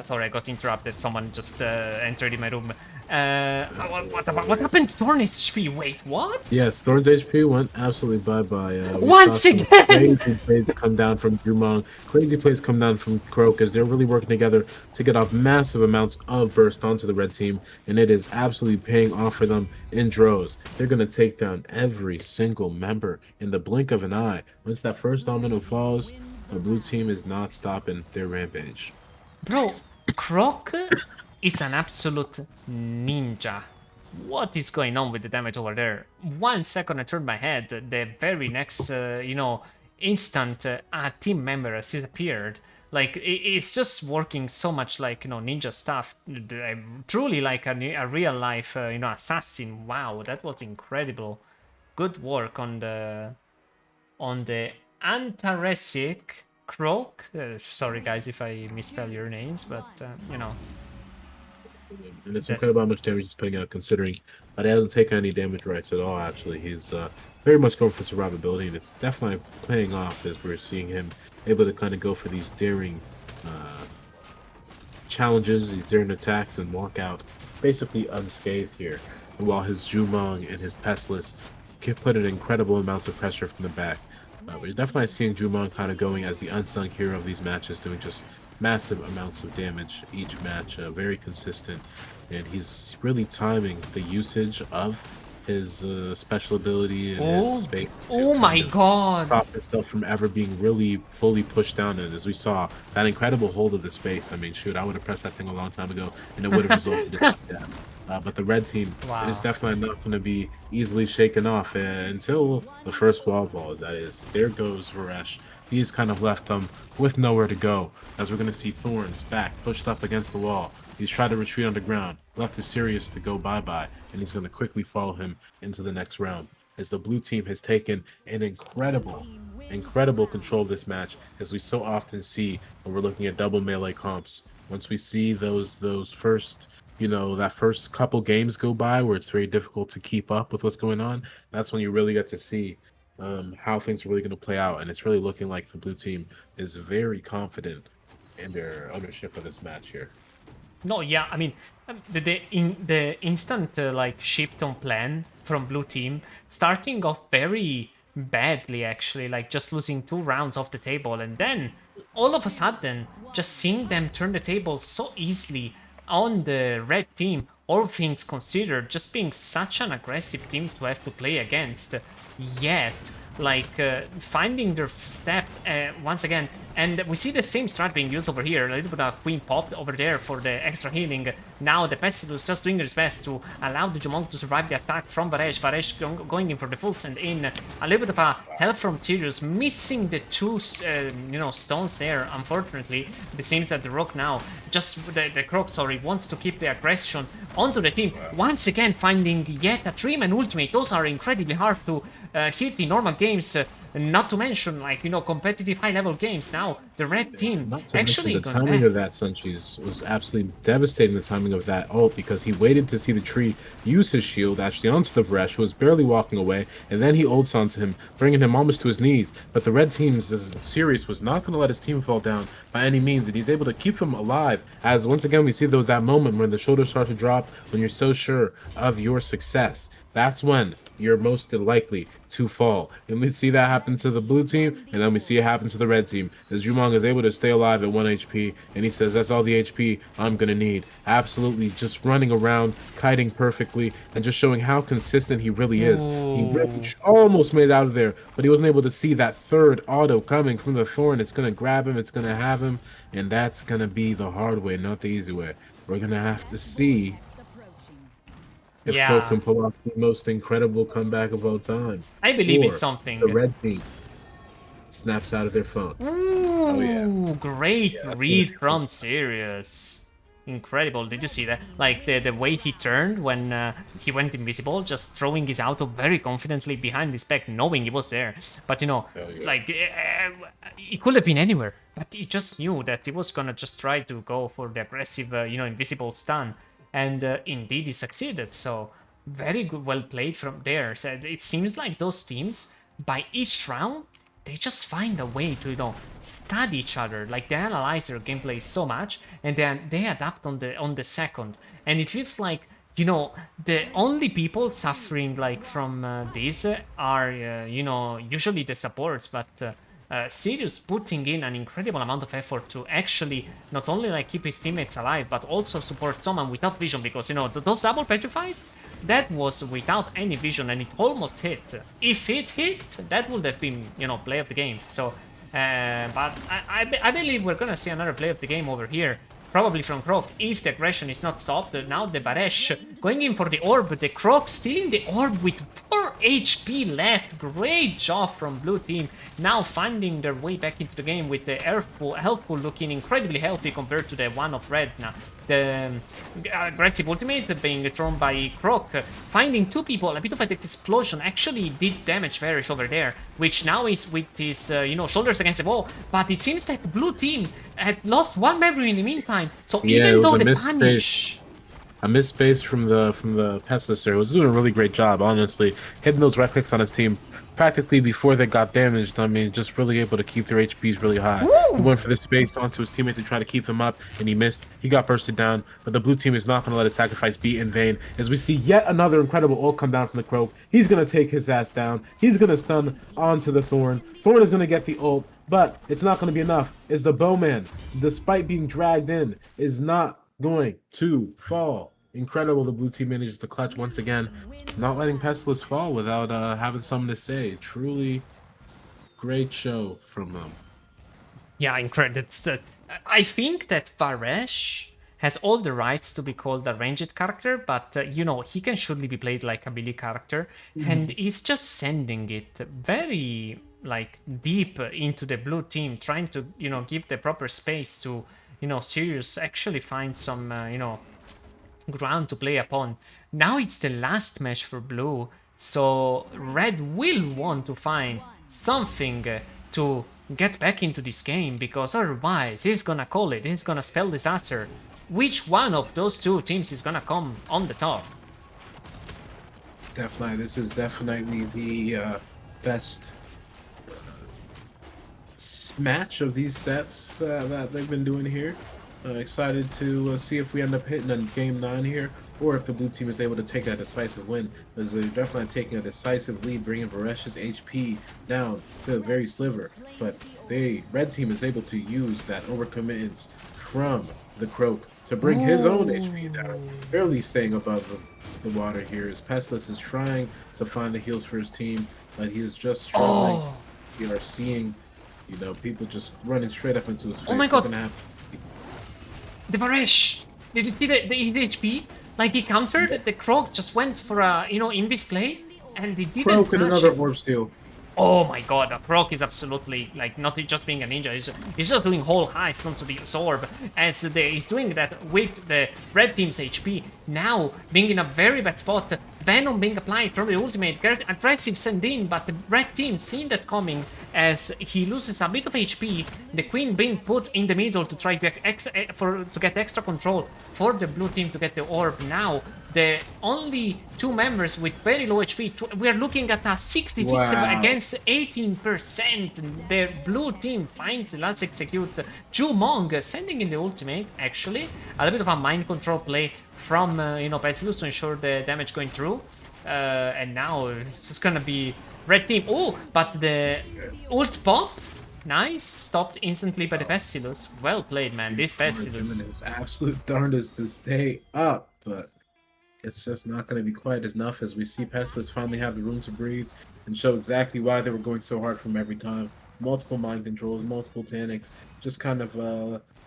sorry, I got interrupted. Someone just entered in my room. What happened to Thorn's HP? Wait, what? Yes, Thorn's HP went absolutely bye-bye. Once again! Crazy plays come down from Jumong. Crazy plays come down from Croak, as they're really working together to get off massive amounts of burst onto the red team, and it is absolutely paying off for them in droves. They're going to take down every single member in the blink of an eye. Once that first domino falls, the blue team is not stopping their rampage. Bro, Croak is an absolute ninja. What is going on with the damage over there? 1 second I turned my head, the very next, instant a team member has disappeared. Like it's just working so much like ninja stuff. Truly like a real life assassin. Wow, that was incredible. Good work on the Antaresic Croak. Sorry guys if I misspell your names, but And it's that incredible how much damage he's putting out, considering he hasn't taken any damage rights at all. Actually, he's very much going for survivability, and it's definitely paying off as we're seeing him able to kind of go for these daring challenges, these daring attacks, and walk out basically unscathed here. And while his Jumong and his Pestless can put in incredible amounts of pressure from the back. We're definitely seeing Jumong kind of going as the unsung hero of these matches, doing just massive amounts of damage each match, very consistent, and he's really timing the usage of his special ability and his space to oh my kind of god. stop himself from ever being really fully pushed down. And as we saw, that incredible hold of the space, I mean, shoot, I would have pressed that thing a long time ago, and it would have resulted in death. But the red team Wow. is definitely not going to be easily shaken off until the first wall fall. That is, there goes Varesh. He's kind of left them with nowhere to go, as we're going to see Thorns back pushed up against the wall. He's tried to retreat underground, left is Sirius to go bye-bye, and he's going to quickly follow him into the next round. As the blue team has taken an incredible control of this match, as we so often see when we're looking at double melee comps. Once we see those first, that first couple games go by where it's very difficult to keep up with what's going on, that's when you really get to see how things are really going to play out. And it's really looking like the blue team is very confident in their ownership of this match here. No, yeah, I mean, the instant like shift on plan from blue team, starting off very badly actually, like just losing 2 rounds off the table, and then all of a sudden just seeing them turn the table so easily on the red team, all things considered, just being such an aggressive team to have to play against, yet like finding their steps once again. And we see the same strat being used over here, a little bit of Queen popped over there for the extra healing. Now the Pestilus just doing his best to allow the Jumong to survive the attack from Varesh. Varesh going in for the full send in. A little bit of a help from Tyrius, missing the 2 stones there, unfortunately. It seems that the Rock now, just the Croc, sorry, wants to keep the aggression onto the team. Once again finding yet a 3-man ultimate. Those are incredibly hard to hit in normal games, not to mention like competitive high-level games. Now the red team Not to actually mention the timing of that Sunchies was absolutely devastating. The timing of that ult, because he waited to see the tree use his shield actually onto the Varesh, who was barely walking away, and then he ults onto him, bringing him almost to his knees. But the red team's Sirius was not going to let his team fall down by any means, and he's able to keep them alive. As once again we see that moment when the shoulders start to drop, when you're so sure of your success. That's when you're most likely to fall. And we see that happen to the blue team, and then we see it happen to the red team, as Jumong is able to stay alive at 1 HP, and he says, that's all the HP I'm gonna need. Absolutely just running around, kiting perfectly, and just showing how consistent he really is. He really almost made it out of there, but he wasn't able to see that third auto coming from the Thorn. It's gonna grab him, it's gonna have him, and that's gonna be the hard way, not the easy way. We're gonna have to see if Croak can pull off the most incredible comeback of all time. I believe or it's something. The red team snaps out of their funk. Ooh, great read from Sirius. Incredible. Did you see that? Like the way he turned when he went invisible, just throwing his auto very confidently behind his back, knowing he was there. But like it could have been anywhere, but he just knew that he was gonna just try to go for the aggressive, invisible stun. And indeed he succeeded, so very good, well played from there. So it seems like those teams, by each round, they just find a way to, study each other. Like they analyze their gameplay so much, and then they adapt on the second. And it feels like, the only people suffering like from this are, usually the supports, but Sirius putting in an incredible amount of effort to actually not only like keep his teammates alive, but also support someone without vision, because those double petrifies, that was without any vision, and it almost hit. If it hit, that would have been play of the game. So but I believe we're gonna see another play of the game over here, probably from Croc, if the aggression is not stopped. Now the Varesh going in for the orb, the Croc stealing the orb with 4 HP left. Great job from blue team. Now finding their way back into the game with the Healthful looking incredibly healthy compared to the one of red now. The aggressive ultimate being thrown by Croc. Finding two people, a bit of an explosion actually did damage Varish over there, which now is with his, shoulders against the wall. But it seems that the blue team had lost one memory in the meantime. So Yeah, it even was though a the missed punish... A missed space from the pestilence there. It was doing a really great job, honestly. Hitting those right clicks on his team practically before they got damaged. I mean, just really able to keep their HPs really high. He went for the space onto his teammate to try to keep them up, and he missed. He got bursted down, but the blue team is not going to let his sacrifice be in vain. As we see yet another incredible ult come down from the Croak. He's going to take his ass down. He's going to stun onto the Thorn. Thorn is going to get the ult, but it's not going to be enough. As the Bowman, despite being dragged in, is not going to fall. Incredible, the blue team manages to clutch once again, not letting Pestilence fall without having something to say. Truly great show from them. Yeah, incredible. I think that Varesh has all the rights to be called a ranged character, but he can surely be played like a melee character, and he's just sending it very deep into the blue team, trying to give the proper space to Sirius actually find some ground to play upon. Now it's the last match for blue, so red will want to find something to get back into this game, because otherwise he's gonna call it, he's gonna spell disaster. Which one of those two teams is gonna come on the top? Definitely, this is definitely the best match of these sets that they've been doing here. Excited to see if we end up hitting on game 9 here, or if the blue team is able to take that decisive win. As they're definitely taking a decisive lead, bringing Varesh's HP down to a very sliver. But red team is able to use that overcommittance from the Croak to bring his own HP down, barely staying above the water here. As Pestilence is trying to find the heals for his team, but he is just struggling. We are seeing, people just running straight up into his face. Oh my god! The Varesh! Did you see his HP? Like, he countered, the Croak just went for a, invis play, and he didn't Croak and touch another it. orb steal. Oh my god, the Croak is absolutely, not just being a ninja, he's just doing whole heists onto the orb, as he's doing that with the red team's HP. Now, being in a very bad spot, Venom being applied from the ultimate, get aggressive send in, but the red team seeing that coming, as he loses a bit of HP, the Queen being put in the middle to try to get extra control for the blue team to get the orb. Now, the only two members with very low HP, we are looking at a 66 against 18%. The blue team finds the last execute. Jumong sending in the ultimate, actually. A little bit of a mind control play from, Pestilus to ensure the damage going through. And now it's just gonna be red team. Oh, but the ult pop, nice, stopped instantly by the Pestilus. Well played, man. This Pestilus. Doing his absolute darndest to stay up, but it's just not going to be quite enough, as we see Pestilus finally have the room to breathe and show exactly why they were going so hard from every time. Multiple mind controls, multiple panics, just kind of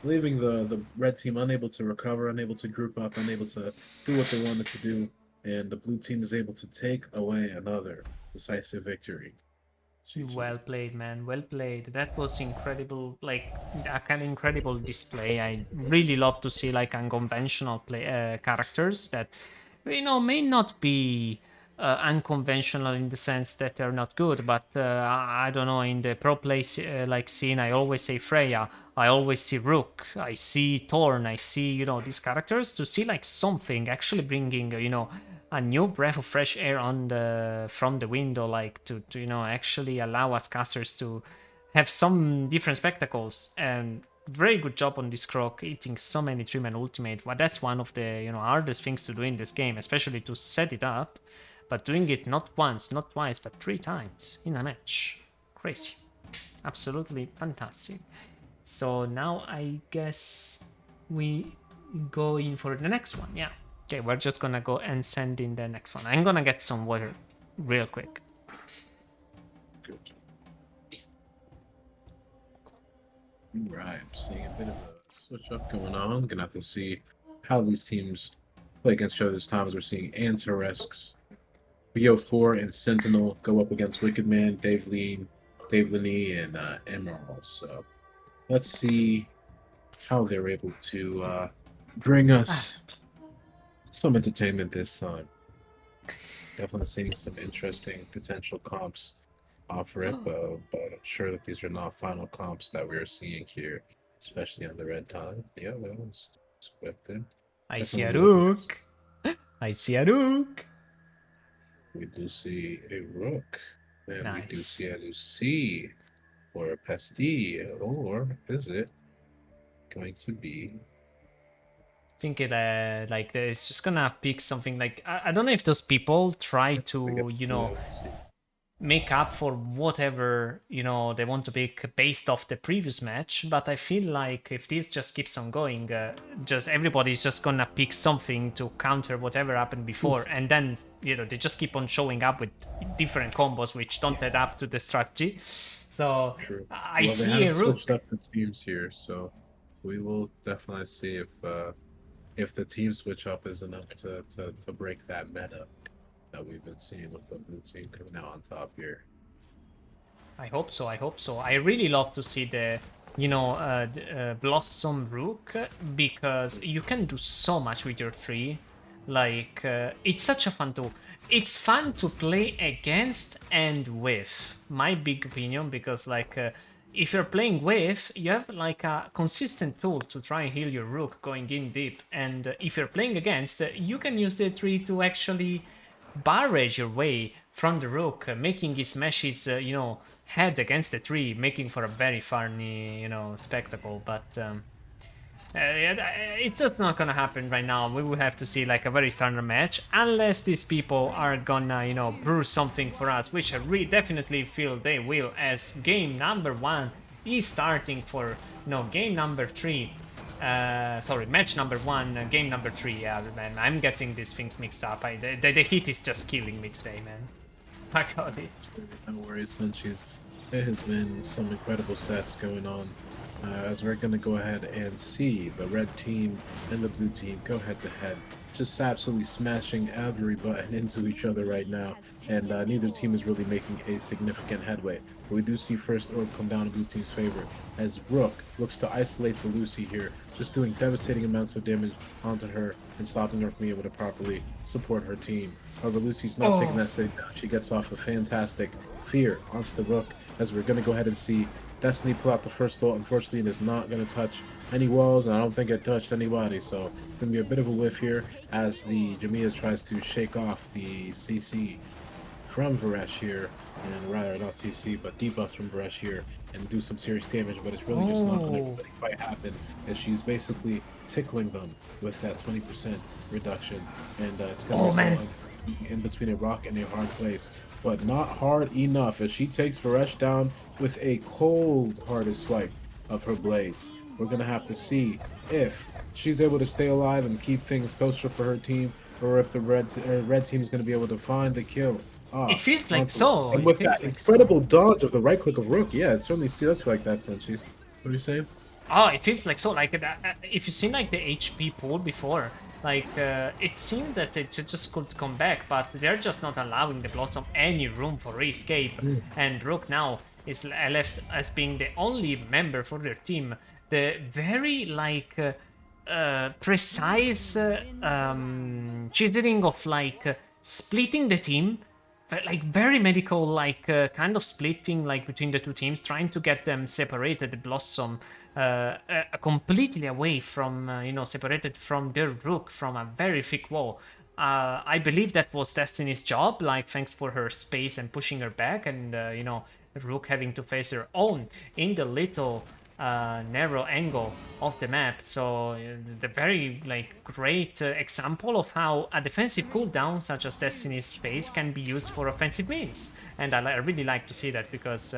leaving the red team unable to recover, unable to group up, unable to do what they wanted to do, and the blue team is able to take away another decisive victory. Well played, man. Well played. That was incredible, a kind of incredible display. I really love to see unconventional characters that may not be unconventional in the sense that they're not good, but I don't know, in the pro play scene, I always say Freya, I always see Rook, I see Thorn, I see these characters, to see something actually bringing a new breath of fresh air from the window, to actually allow us casters to have some different spectacles. And very good job on this Croc, eating so many 3-man ultimate. Well, that's one of the hardest things to do in this game, especially to set it up, but doing it not once, not twice, but 3 times in a match. Crazy. Absolutely fantastic. So now I guess we go in for the next one. Yeah. Okay, we're just gonna go and send in the next one. I'm gonna get some water real quick. Good. Right, seeing a bit of a switch up going on. Gonna have to see how these teams play against each other this time, as we're seeing Antaresks BO4 and Sentinel go up against Wicked Man, Dave Lee, and Emerald. So let's see how they're able to bring us some entertainment this time. Definitely seeing some interesting potential comps offer it, but I'm sure that these are not final comps that we're seeing here, especially on the red tide. Yeah, that was expected. I see a Definitely looking at. rook. I see a rook. We do see a rook, and we do Nice. see a Lucy or a Pastille, or is it going to be? Think it like it's just gonna pick something like I don't know if those people try We to get Lucy. make up for whatever they want to pick based off the previous match, but I feel like if this just keeps on going, just everybody's just gonna pick something to counter whatever happened before. Oof. And then they just keep on showing up with different combos which don't add up to the strategy. So True. I Well, they see a have switched rook. up the teams here, so we will definitely see if the team switch up is enough to break that meta that we've been seeing with the blue team coming out on top here. I hope so. I hope so. I really love to see the, Blossom Rook because you can do so much with your tree. Like, it's such a fun tool. It's fun to play against and with. My big opinion, because if you're playing with, you have like a consistent tool to try and heal your rook going in deep. And if you're playing against, you can use the tree to actually barrage your way from the rook, making his meshes, head against the tree, making for a very funny, spectacle. But it's just not gonna happen right now. We will have to see like a very standard match, unless these people are gonna, brew something for us, which I definitely feel they will, as game number 1 is starting for, game number 3. Sorry, match number 1, game number 3. Yeah, man, I'm getting these things mixed up. The heat is just killing me today, man. My god. No worries, Sunchies. There has been some incredible sets going on. As we're going to go ahead and see the red team and the blue team go head to head, just absolutely smashing every button into each other right now, and neither team is really making a significant headway. But we do see first orb come down in blue team's favor, as Rook looks to isolate the Lucy here, just doing devastating amounts of damage onto her and stopping her from being able to properly support her team. However, Lucy's not taking that sitting down. She gets off a fantastic fear onto the Rook, as we're going to go ahead and see Destiny pull out the first ult. Unfortunately, it is not going to touch any walls, and I don't think it touched anybody, so it's going to be a bit of a whiff here as the Jamia tries to shake off the CC from Varesh here, and rather not CC, but debuffs from Varesh here, and do some serious damage, but it's really just not going to quite happen, as she's basically tickling them with that 20% reduction, and it's going to result in between a rock and a hard place, but not hard enough, as she takes Varesh down with a cold-hearted swipe of her blades. We're going to have to see if she's able to stay alive and keep things kosher for her team, or if the red team is going to be able to find the kill. It feels like so. And with that incredible dodge of the right click of Rook, yeah, it certainly feels like that, Senchis. What are you saying? Oh, it feels like so. Like if you've seen like the HP pool before, it seemed that it just could come back, but they're just not allowing the Blossom any room for escape. And Rook now is left as being the only member for their team. The very precise chiseling of splitting the team, but very medical, kind of splitting between the two teams, trying to get them separated. The Blossom completely away from, separated from their Rook from a very thick wall. I believe that was Destiny's job, thanks for her space and pushing her back, and, Rook having to face her own in the little narrow angle of the map. So the very great example of how a defensive cooldown such as Destiny's Space can be used for offensive means, and I really like to see that, because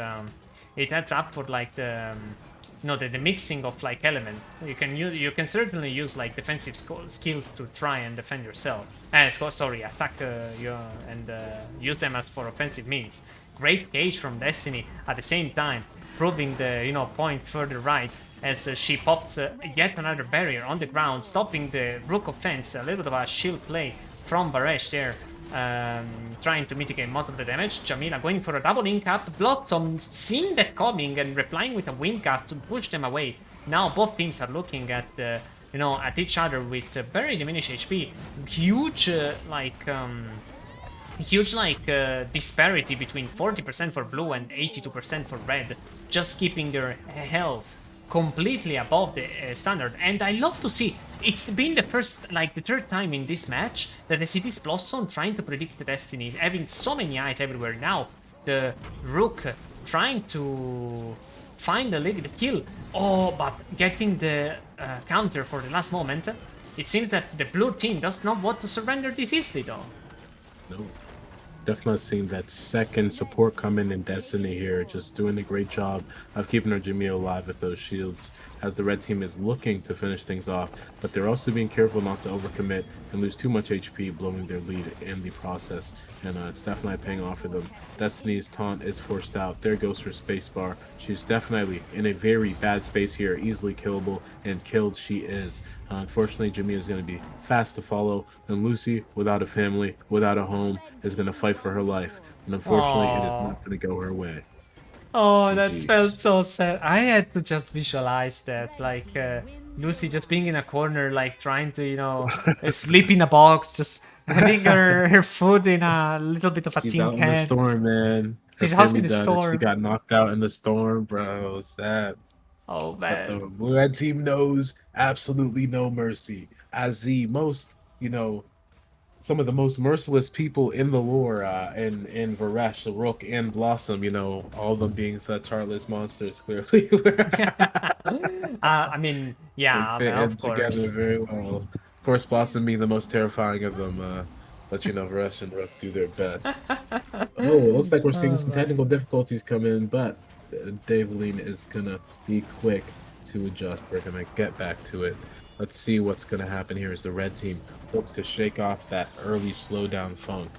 it adds up for the mixing of elements. You can certainly use defensive skills to try and defend yourself. Attack you and use them as for offensive means. Great gauge from Destiny at the same time, proving the point further right as she pops yet another barrier on the ground, stopping the Rook offense. A little bit of a shield play from Baresh there trying to mitigate most of the damage. Jamila going for a double link up. Blossom seeing that coming and replying with a wind gust to push them away. Now both teams are looking at at each other with very diminished HP. Huge disparity between 40% for blue and 82% for red, just keeping their health completely above the standard. And I love to see, it's been the third time in this match that I see this Blossom trying to predict the destiny, having so many eyes everywhere. Now the Rook trying to find a lady to kill, but getting the counter for the last moment. It seems that the blue team does not want to surrender this easily though. No. Definitely seeing that second support coming in Destiny here, just doing a great job of keeping our Jimmy alive with those shields as the red team is looking to finish things off, but they're also being careful not to overcommit and lose too much HP, blowing their lead in the process, and it's definitely paying off for them. Destiny's taunt is forced out. There goes her spacebar. She's definitely in a very bad space here, easily killable, and killed she is. Unfortunately, Jimmy is going to be fast to follow, and Lucy, without a family, without a home, is going to fight for her life. And unfortunately, it is not going to go her way. Oh, that GG's. felt so sad. I had to just visualize that, Lucy just being in a corner, like trying to, sleep in a box, just having her food in a little bit of a She's tin out in the can. storm, man. Her She's out in family the done it. storm. She got knocked out in the storm, bro. Sad. Oh But the man. Blue Red team knows absolutely no mercy. As the most, some of the most merciless people in the lore, in Varesh, Rook, and Blossom, all of them being such heartless monsters, clearly. I mean, yeah, They fit of in together course. very well. Of course, Blossom being the most terrifying of them, but Varesh and Rook do their best. Oh, looks like we're seeing some technical difficulties come in, but Daveline is gonna be quick to adjust. We're gonna get back to it. Let's see what's gonna happen here as the red team looks to shake off that early slowdown funk.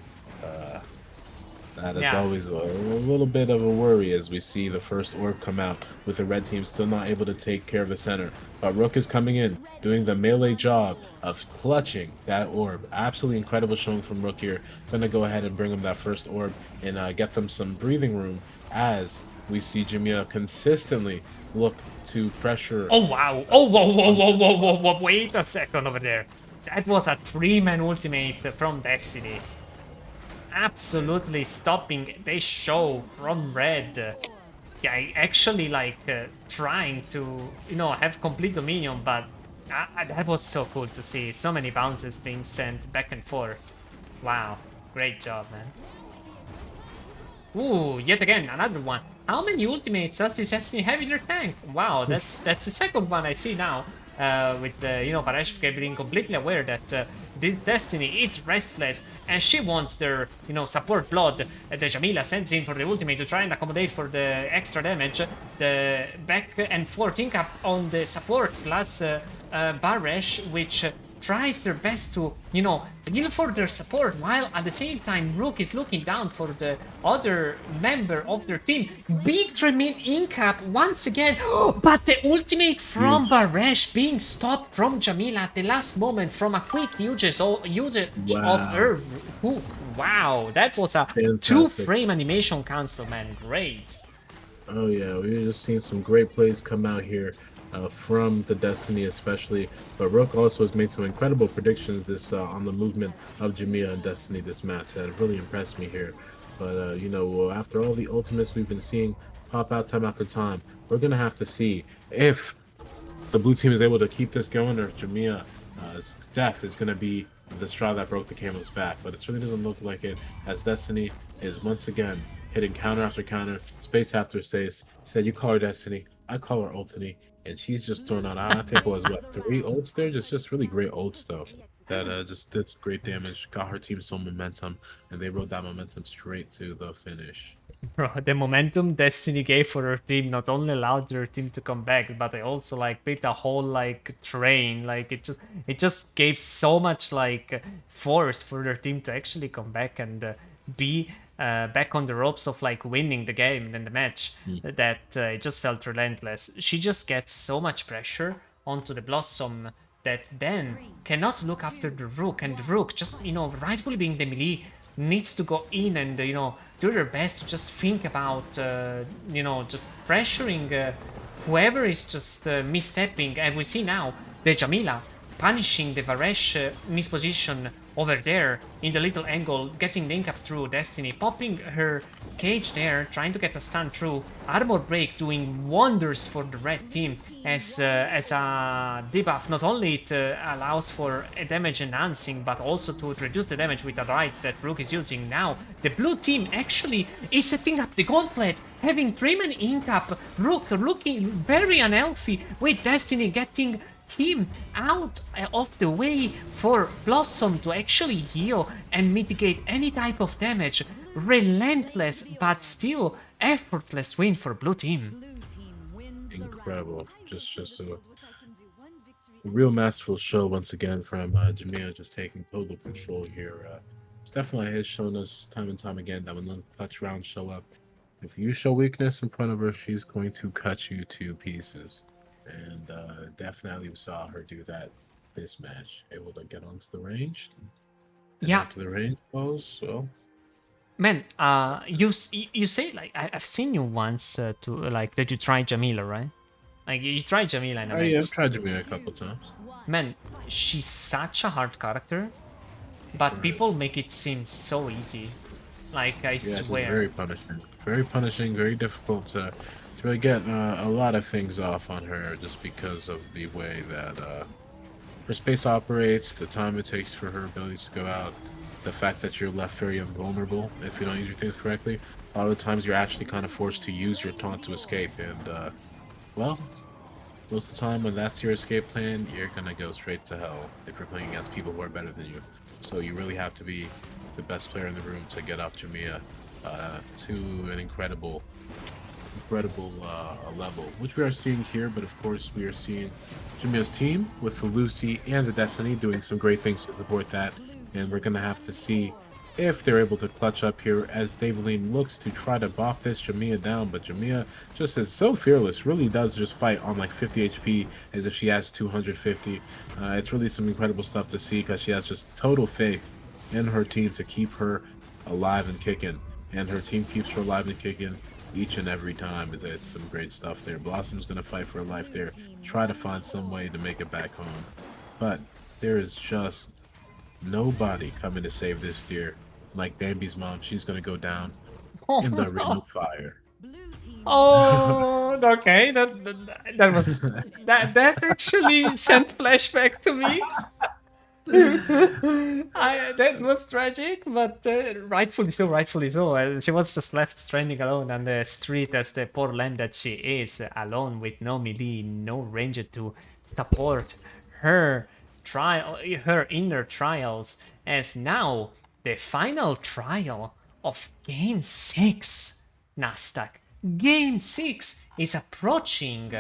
That's Yeah. always a little bit of a worry as we see the first orb come out, with the red team still not able to take care of the center. But Rook is coming in, doing the melee job of clutching that orb. Absolutely incredible showing from Rook here. Gonna go ahead and bring him that first orb and get them some breathing room as we see Jamia consistently look to pressure. Oh wow. Oh whoa. Wait a second over there. That was a 3-man ultimate from Destiny. Absolutely stopping the show from red. Yeah, actually trying to have complete dominion, but that was so cool to see. So many bounces being sent back and forth. Wow, great job, man. Ooh, yet again another one. How many ultimates does this Destiny have in their tank? Wow, that's the second one I see now. With Varesh being completely aware that this Destiny is restless and she wants their support blood. The Jamila sends in for the ultimate to try and accommodate for the extra damage. The back and forth link up on the support plus Varesh, which tries their best to kneel for their support, while at the same time Rook is looking down for the other member of their team. Big Tremaine incap once again, but the ultimate from Varesh being stopped from Jamila at the last moment from a quick usage of her hook. Wow, that was a Fantastic. 2-frame animation cancel, man. Great. Oh yeah, we're just seeing some great plays come out here from the Destiny especially. But Rook also has made some incredible predictions this on the movement of Jamia and Destiny this match that have really impressed me here. But after all the ultimates we've been seeing pop out time after time, we're gonna have to see if the blue team is able to keep this going, or if Jamia's death is gonna be the straw that broke the camel's back. But it really doesn't look like it, as Destiny is once again hitting counter after counter, space after space. He said, "You call her Destiny, I call her Ultini," and she's just throwing out, I think it was, 3 ults there? Just really great ults, though. That just did some great damage, got her team some momentum, and they rode that momentum straight to the finish. Bro, the momentum Destiny gave for her team not only allowed their team to come back, but they also built a whole train. It just gave so much force for their team to actually come back and be back on the ropes of winning the game and the match. That it just felt relentless. She just gets so much pressure onto the Blossom that then cannot look after the Rook, and the Rook just rightfully being the melee needs to go in and, do their best to just think about, just pressuring whoever is just misstepping. And we see now the Jamila punishing the Varesh misposition over there in the little angle, getting the Link up through Destiny, popping her cage there, trying to get a stun through. Armor break doing wonders for the red team as a debuff. Not only it allows for a damage enhancing, but also to reduce the damage with the right that Rook is using now. The blue team actually is setting up the gauntlet, having 3-man ink up, Rook looking very unhealthy, with Destiny getting him out of the way for Blossom to actually heal and mitigate any type of damage. Relentless but still effortless win for blue team. Incredible. Just a real masterful show once again from Jamia, just taking total control here. Definitely has shown us time and time again that when the clutch rounds show up, if you show weakness in front of her, she's going to cut you to pieces. And definitely we saw her do that this match. Able to get onto the range. Yeah. To the range goes, so. Man, you say, like, I've seen you once to like that you tried Jamila, right? Like you tried Jamila in a match. Yeah, I've tried Jamila a couple times. Man, she's such a hard character, but people make it seem so easy. Like, I swear. It's very punishing, very difficult to really get a lot of things off on her just because of the way that her space operates, the time it takes for her abilities to go out, the fact that you're left very invulnerable if you don't use your things correctly. A lot of the times you're actually kind of forced to use your taunt to escape, and well, most of the time when that's your escape plan, you're gonna go straight to hell if you're playing against people who are better than you. So you really have to be the best player in the room to get up Jamia to an incredible level, which we are seeing here. But of course, we are seeing Jamia's team with the Lucy and the Destiny doing some great things to support that, and we're gonna have to see if they're able to clutch up here as Daveline looks to try to bop this Jamia down. But Jamia just is so fearless, really does just fight on like 50 HP as if she has 250. It's really some incredible stuff to see because she has just total faith in her team to keep her alive and kicking, and her team keeps her alive and kicking each and every time. It's some great stuff there. Blossom's gonna fight for her life there, try to find some way to make it back home, but there is just nobody coming to save this deer. Like Bambi's mom, she's gonna go down in the ring of fire. Oh, okay. That was that actually sent flashback to me. That was tragic, but rightfully so, rightfully so. She was just left stranding alone on the street as the poor lamb that she is, alone with no melee, no ranger to support her her inner trials. As now the final trial of Game 6, Nustack. Game 6 is approaching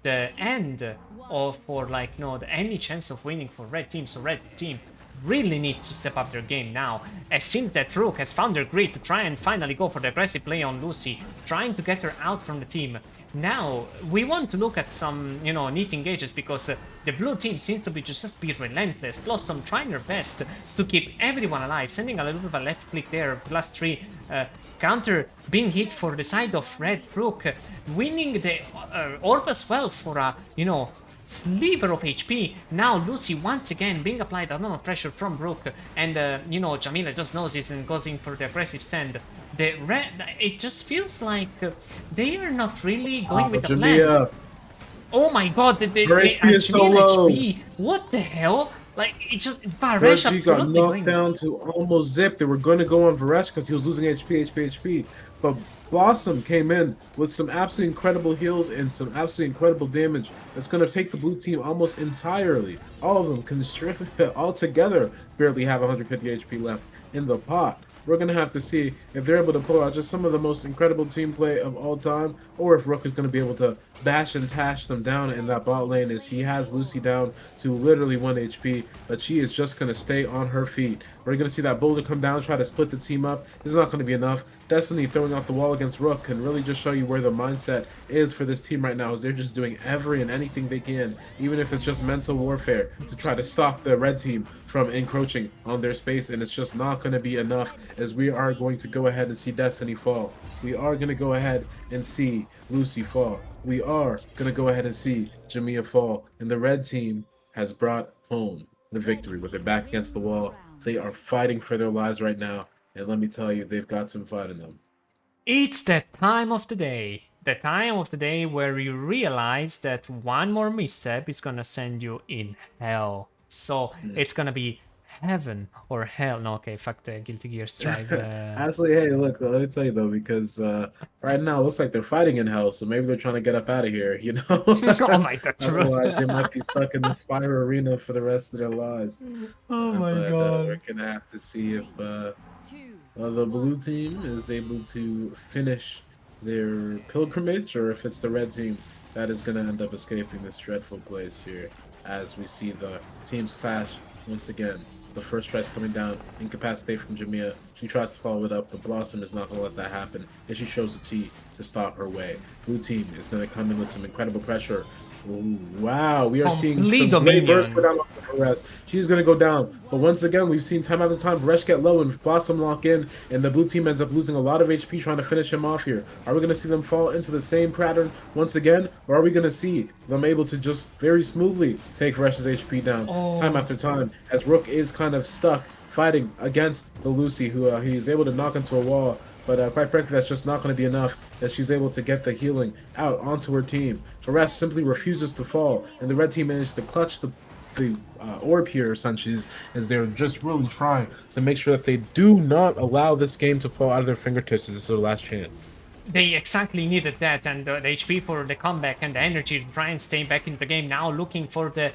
the end for any chance of winning for red team. So red team really needs to step up their game now. As since that Rook has found their grit to try and finally go for the aggressive play on Lucy, trying to get her out from the team. Now we want to look at some neat engages because the blue team seems to be just be relentless. Blossom trying her best to keep everyone alive, sending a little bit of a left click there, +3 counter being hit for the side of red Rook, winning the orb as well for a sliver of HP. Now Lucy once again being applied a lot of pressure from Rook, and Jamila just knows it and goes in for the aggressive send. The red, it just feels like they are not really going with the plan. Oh my god, the HP is so low. HP. What the hell? Like, it just Varesh got knocked down to almost zip. They were going to go on Varesh because he was losing HP. But Blossom came in with some absolutely incredible heals and some absolutely incredible damage that's going to take the blue team almost entirely. All of them can all together barely have 150 HP left in the pot. We're going to have to see if they're able to pull out just some of the most incredible team play of all time, or if Rook is going to be able to bash and tash them down in that bot lane, as he has Lucy down to literally 1 HP, but she is just going to stay on her feet We're going to see that boulder come down, try to split the team up. This is not going to be enough. Destiny throwing out the wall against Rook can really just show you where the mindset is for this team right now, is they're just doing every and anything they can, even if it's just mental warfare, to try to stop the red team from encroaching on their space, and it's just not going to be enough, as we are going to go ahead and see Destiny fall. We are going to go ahead and see Lucy fall. We are going to go ahead and see Jamia fall, and the red team has brought home the victory with their back against the wall. They are fighting for their lives right now, and let me tell you, they've got some fight in them. It's that time of the day. The time of the day where you realize that one more misstep is gonna send you in hell. So it's gonna be heaven or hell. No, okay, fuck the Guilty Gear Strive. Actually, hey, look, let me tell you though, because right now it looks like they're fighting in hell, so maybe they're trying to get up out of here, you know? Oh my god, Otherwise, they might be stuck in this fire arena for the rest of their lives. Oh my But god. we're gonna have to see if Two. the blue team is able to finish their pilgrimage, or if it's the red team that is going to end up escaping this dreadful place here, as we see the teams clash once again. The first try's coming down, incapacitate from Jamia. She tries to follow it up, but Blossom is not going to let that happen, and she shows the T to stop her way. Blue team is going to come in with some incredible pressure. Ooh, wow, we are seeing Complete some great dominion. bursts go down onto Varesh. She's going to go down, but once again, we've seen time after time Varesh get low and Blossom lock in, and the blue team ends up losing a lot of HP trying to finish him off here. Are we going to see them fall into the same pattern once again, or are we going to see them able to just very smoothly take Varesh's HP down time after time, as Rook is kind of stuck fighting against the Lucy, who he's able to knock into a wall. But quite frankly, that's just not going to be enough, as she's able to get the healing out onto her team. Varesh simply refuses to fall, and the red team managed to clutch the orb here, essentially, as they're just really trying to make sure that they do not allow this game to fall out of their fingertips, as this is their last chance. They exactly needed that, and the HP for the comeback and the energy to try and stay back in the game. Now looking for the,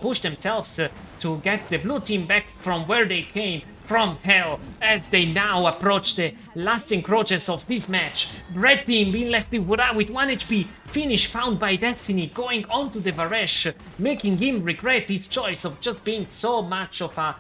push themselves to get the blue team back from where they came, from hell, as they now approach the last encroaches of this match. Red team being left with 1 HP. Finish found by Destiny, going on to the Varesh, making him regret his choice of just being so much of a,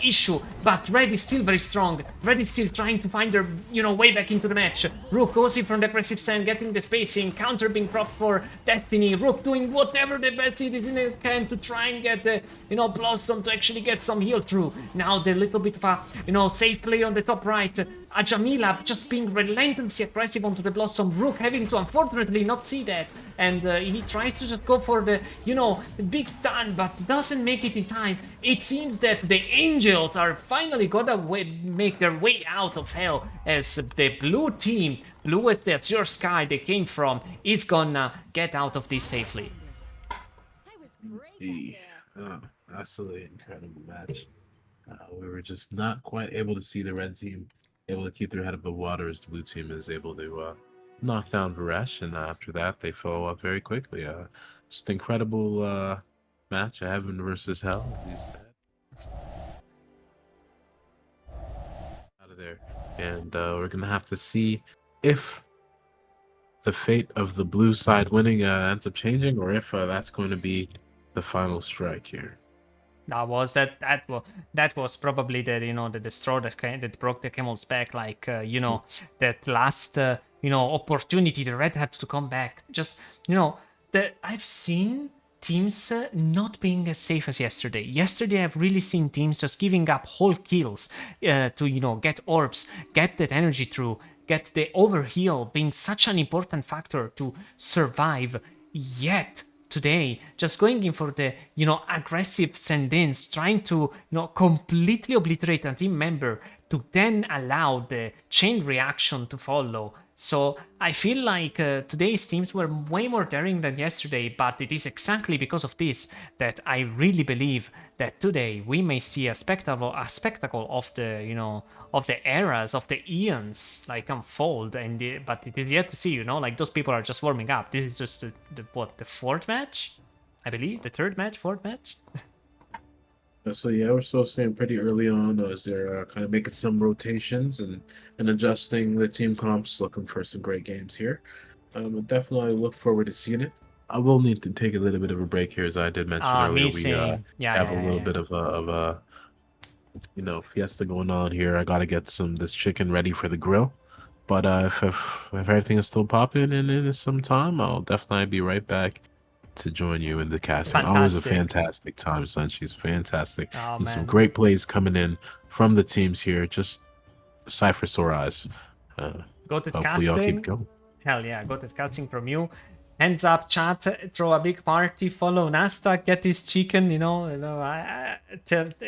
issue. But Red is still very strong. Red is still trying to find their, way back into the match. Rook goes in from the aggressive stand, getting the spacing, counter being propped for Destiny. Rook doing whatever the best it is in it can to try and get the, Blossom to actually get some heal through. Now the little bit of a, safe play on the top right. Jamila just being relentlessly aggressive onto the Blossom. Rook having to unfortunately not see that. And he tries to just go for the, the big stun, but doesn't make it in time. It seems that the Angels are finally gonna make their way out of hell, as the blue team, blue as the azure sky they came from, is gonna get out of this safely. I was great back there. Absolutely incredible match. We were just not quite able to see the red team able to keep their head above water, as the blue team is able to knock down Varesh, and after that they follow up very quickly. Just incredible match, heaven versus hell, as you said. Out of there, and we're gonna have to see if the fate of the blue side winning ends up changing, or if that's going to be the final strike here. That was probably the straw that broke the camel's back, like that last opportunity the red had to come back. Just I've seen teams not being as safe as yesterday. Yesterday I've really seen teams just giving up whole kills to get orbs, get that energy through, get the overheal being such an important factor to survive. Yet today, just going in for the, aggressive send-ins, trying to, completely obliterate a team member to then allow the chain reaction to follow. So I feel like today's teams were way more daring than yesterday, but it is exactly because of this that I really believe that today we may see a spectacle of the, of the eras, of the eons, like unfold. But it is yet to see, like those people are just warming up. This is just the fourth match, I believe, the third match, fourth match. So yeah, we're still seeing pretty early on as they're kind of making some rotations and adjusting the team comps, looking for some great games here. But definitely look forward to seeing it. I will need to take a little bit of a break here, as I did mention earlier. We Yeah, have a little bit of a fiesta going on here. I gotta get this chicken ready for the grill. But if everything is still popping and in some time, I'll definitely be right back to join you in the casting. Always a Fantastic. fantastic time, son. She's fantastic. Oh And some man. great plays coming in from the teams here. Just Cypher sore eyes. Goated Hopefully y'all keep casting. going. Hell yeah, goated casting from you. Hands up, chat. Throw a big party. Follow Nustack. Get this chicken.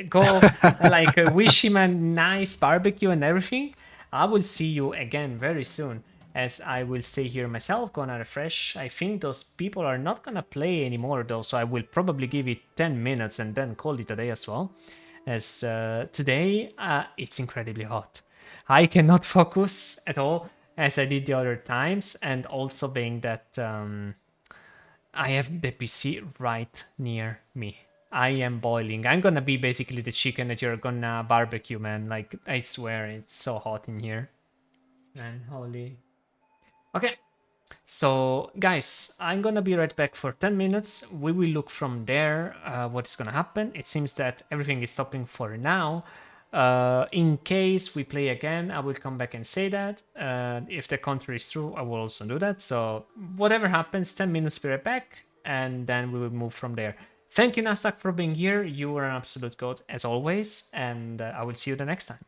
Go like wish him a nice barbecue and everything. I will see you again very soon. As I will stay here myself, gonna refresh. I think those people are not gonna play anymore though, so I will probably give it 10 minutes and then call it a day as well. As today, it's incredibly hot. I cannot focus at all as I did the other times, and also being that I have the PC right near me. I am boiling. I'm gonna be basically the chicken that you're gonna barbecue, man. Like, I swear, it's so hot in here. Man, holy. Okay, so guys, I'm gonna be right back for 10 minutes. We will look from there what is gonna happen. It seems that everything is stopping for now. In case we play again, I will come back and say that. If the contrary is true, I will also do that. So whatever happens, 10 minutes, be right back, and then we will move from there. Thank you, Nustack, for being here. You were an absolute goat as always, and I will see you the next time.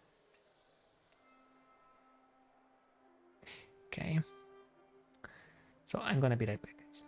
Okay. So I'm gonna be right back, guys.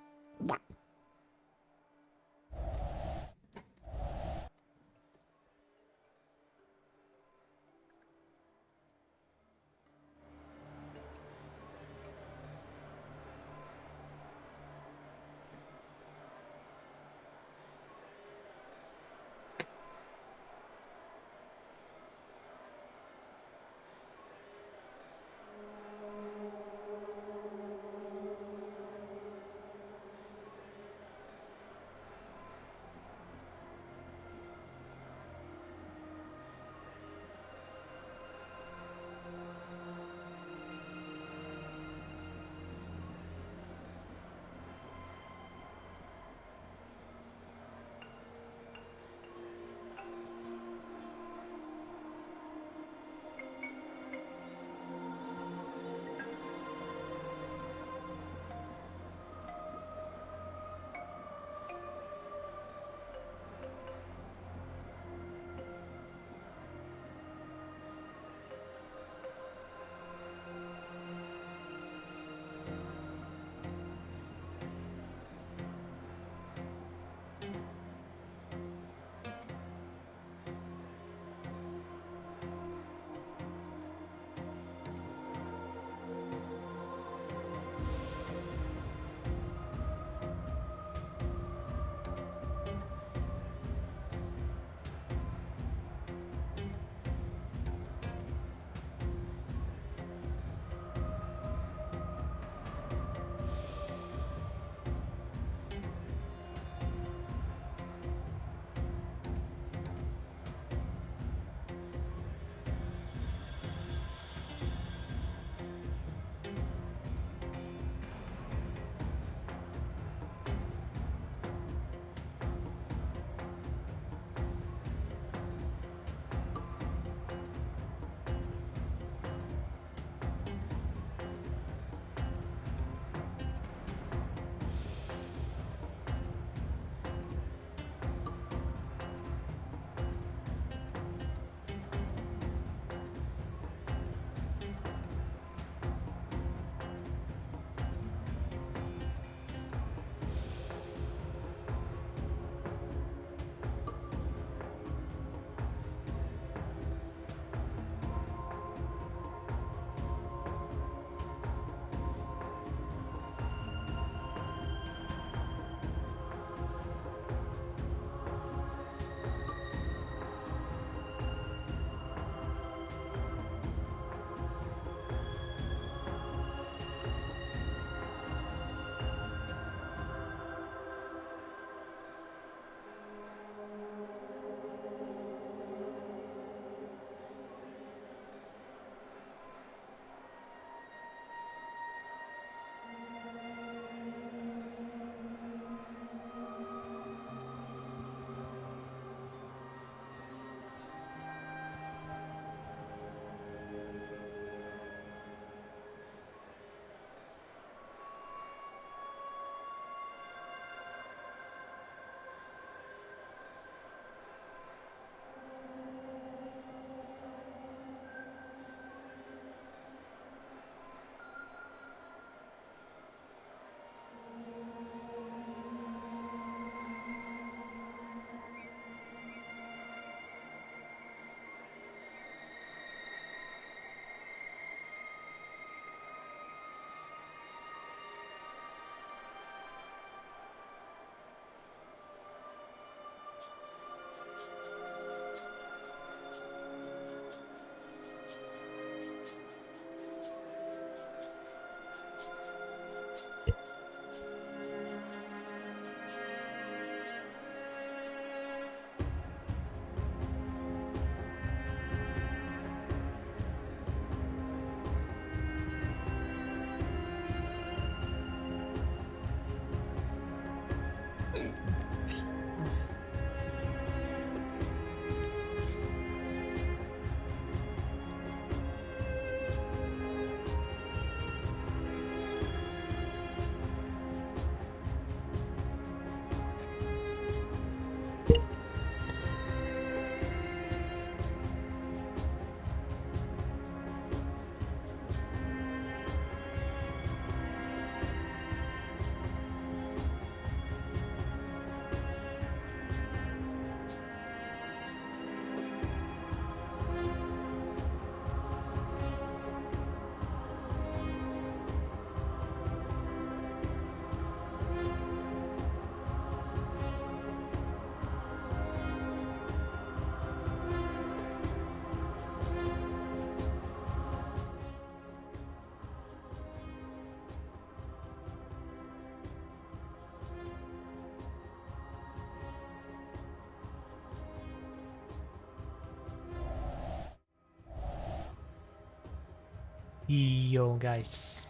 Yo, guys.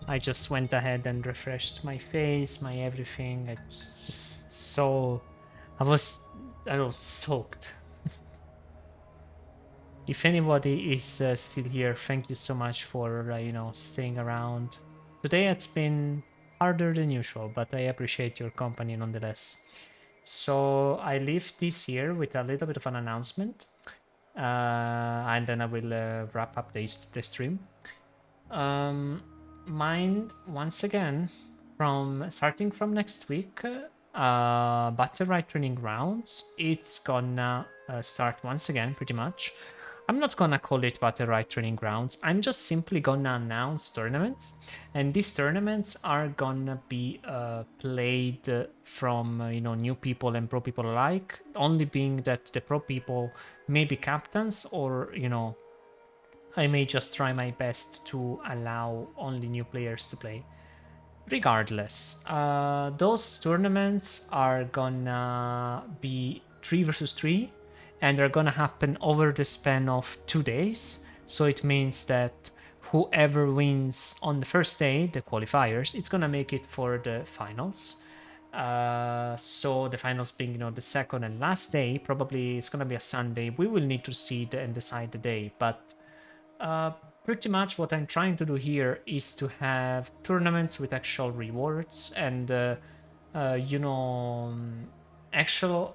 I just went ahead and refreshed my face, my everything. I was just so... I was soaked. If anybody is still here, thank you so much for, staying around. Today it's been harder than usual, but I appreciate your company nonetheless. So I leave this here with a little bit of an announcement, and then I will wrap up the stream. Mind once again, starting from next week, battle right training rounds. It's gonna start once again, pretty much. I'm not gonna call it battle right training grounds. I'm just simply gonna announce tournaments, and these tournaments are gonna be played from new people and pro people alike. Only being that the pro people may be captains, or I may just try my best to allow only new players to play. Regardless, those tournaments are gonna be 3 versus 3, and they're gonna happen over the span of 2 days. So it means that whoever wins on the first day, the qualifiers, it's gonna make it for the finals. So the finals being, the second and last day, probably it's gonna be a Sunday. We will need to see and decide the day, but pretty much what I'm trying to do here is to have tournaments with actual rewards and actual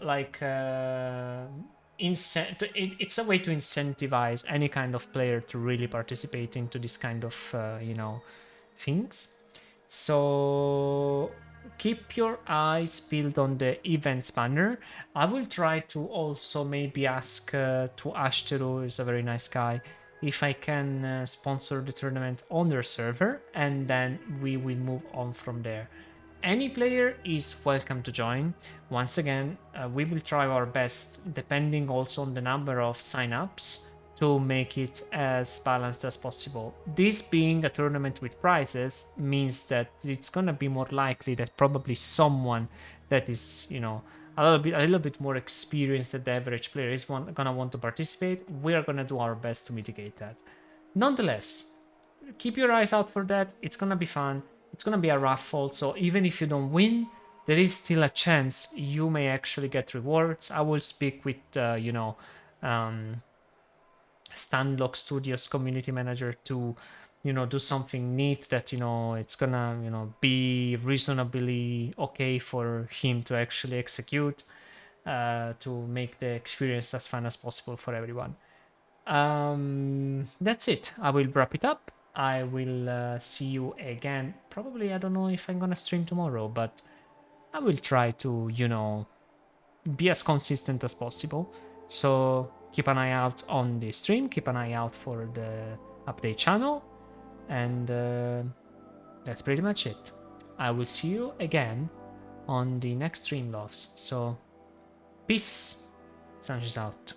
it's a way to incentivize any kind of player to really participate into this kind of things. So keep your eyes peeled on the events banner. I will try to also maybe ask to Ashteru, who's a very nice guy, if I can sponsor the tournament on their server, and then we will move on from there. Any player is welcome to join. Once again, we will try our best, depending also on the number of signups, to make it as balanced as possible. This being a tournament with prizes means that it's gonna be more likely that probably someone that is, a little bit more experienced than the average player is gonna want to participate. We are gonna do our best to mitigate that. Nonetheless, keep your eyes out for that. It's gonna be fun. It's gonna be a raffle, so even if you don't win, there is still a chance you may actually get rewards. I will speak with Stanlock Studios community manager to do something neat that it's gonna be reasonably okay for him to actually execute, to make the experience as fun as possible for everyone. That's it. I will wrap it up. I will see you again. Probably, I don't know if I'm gonna stream tomorrow, but I will try to be as consistent as possible. So keep an eye out on the stream, keep an eye out for the update channel, and that's pretty much it. I will see you again on the next stream, loves. So peace. Sanchez out.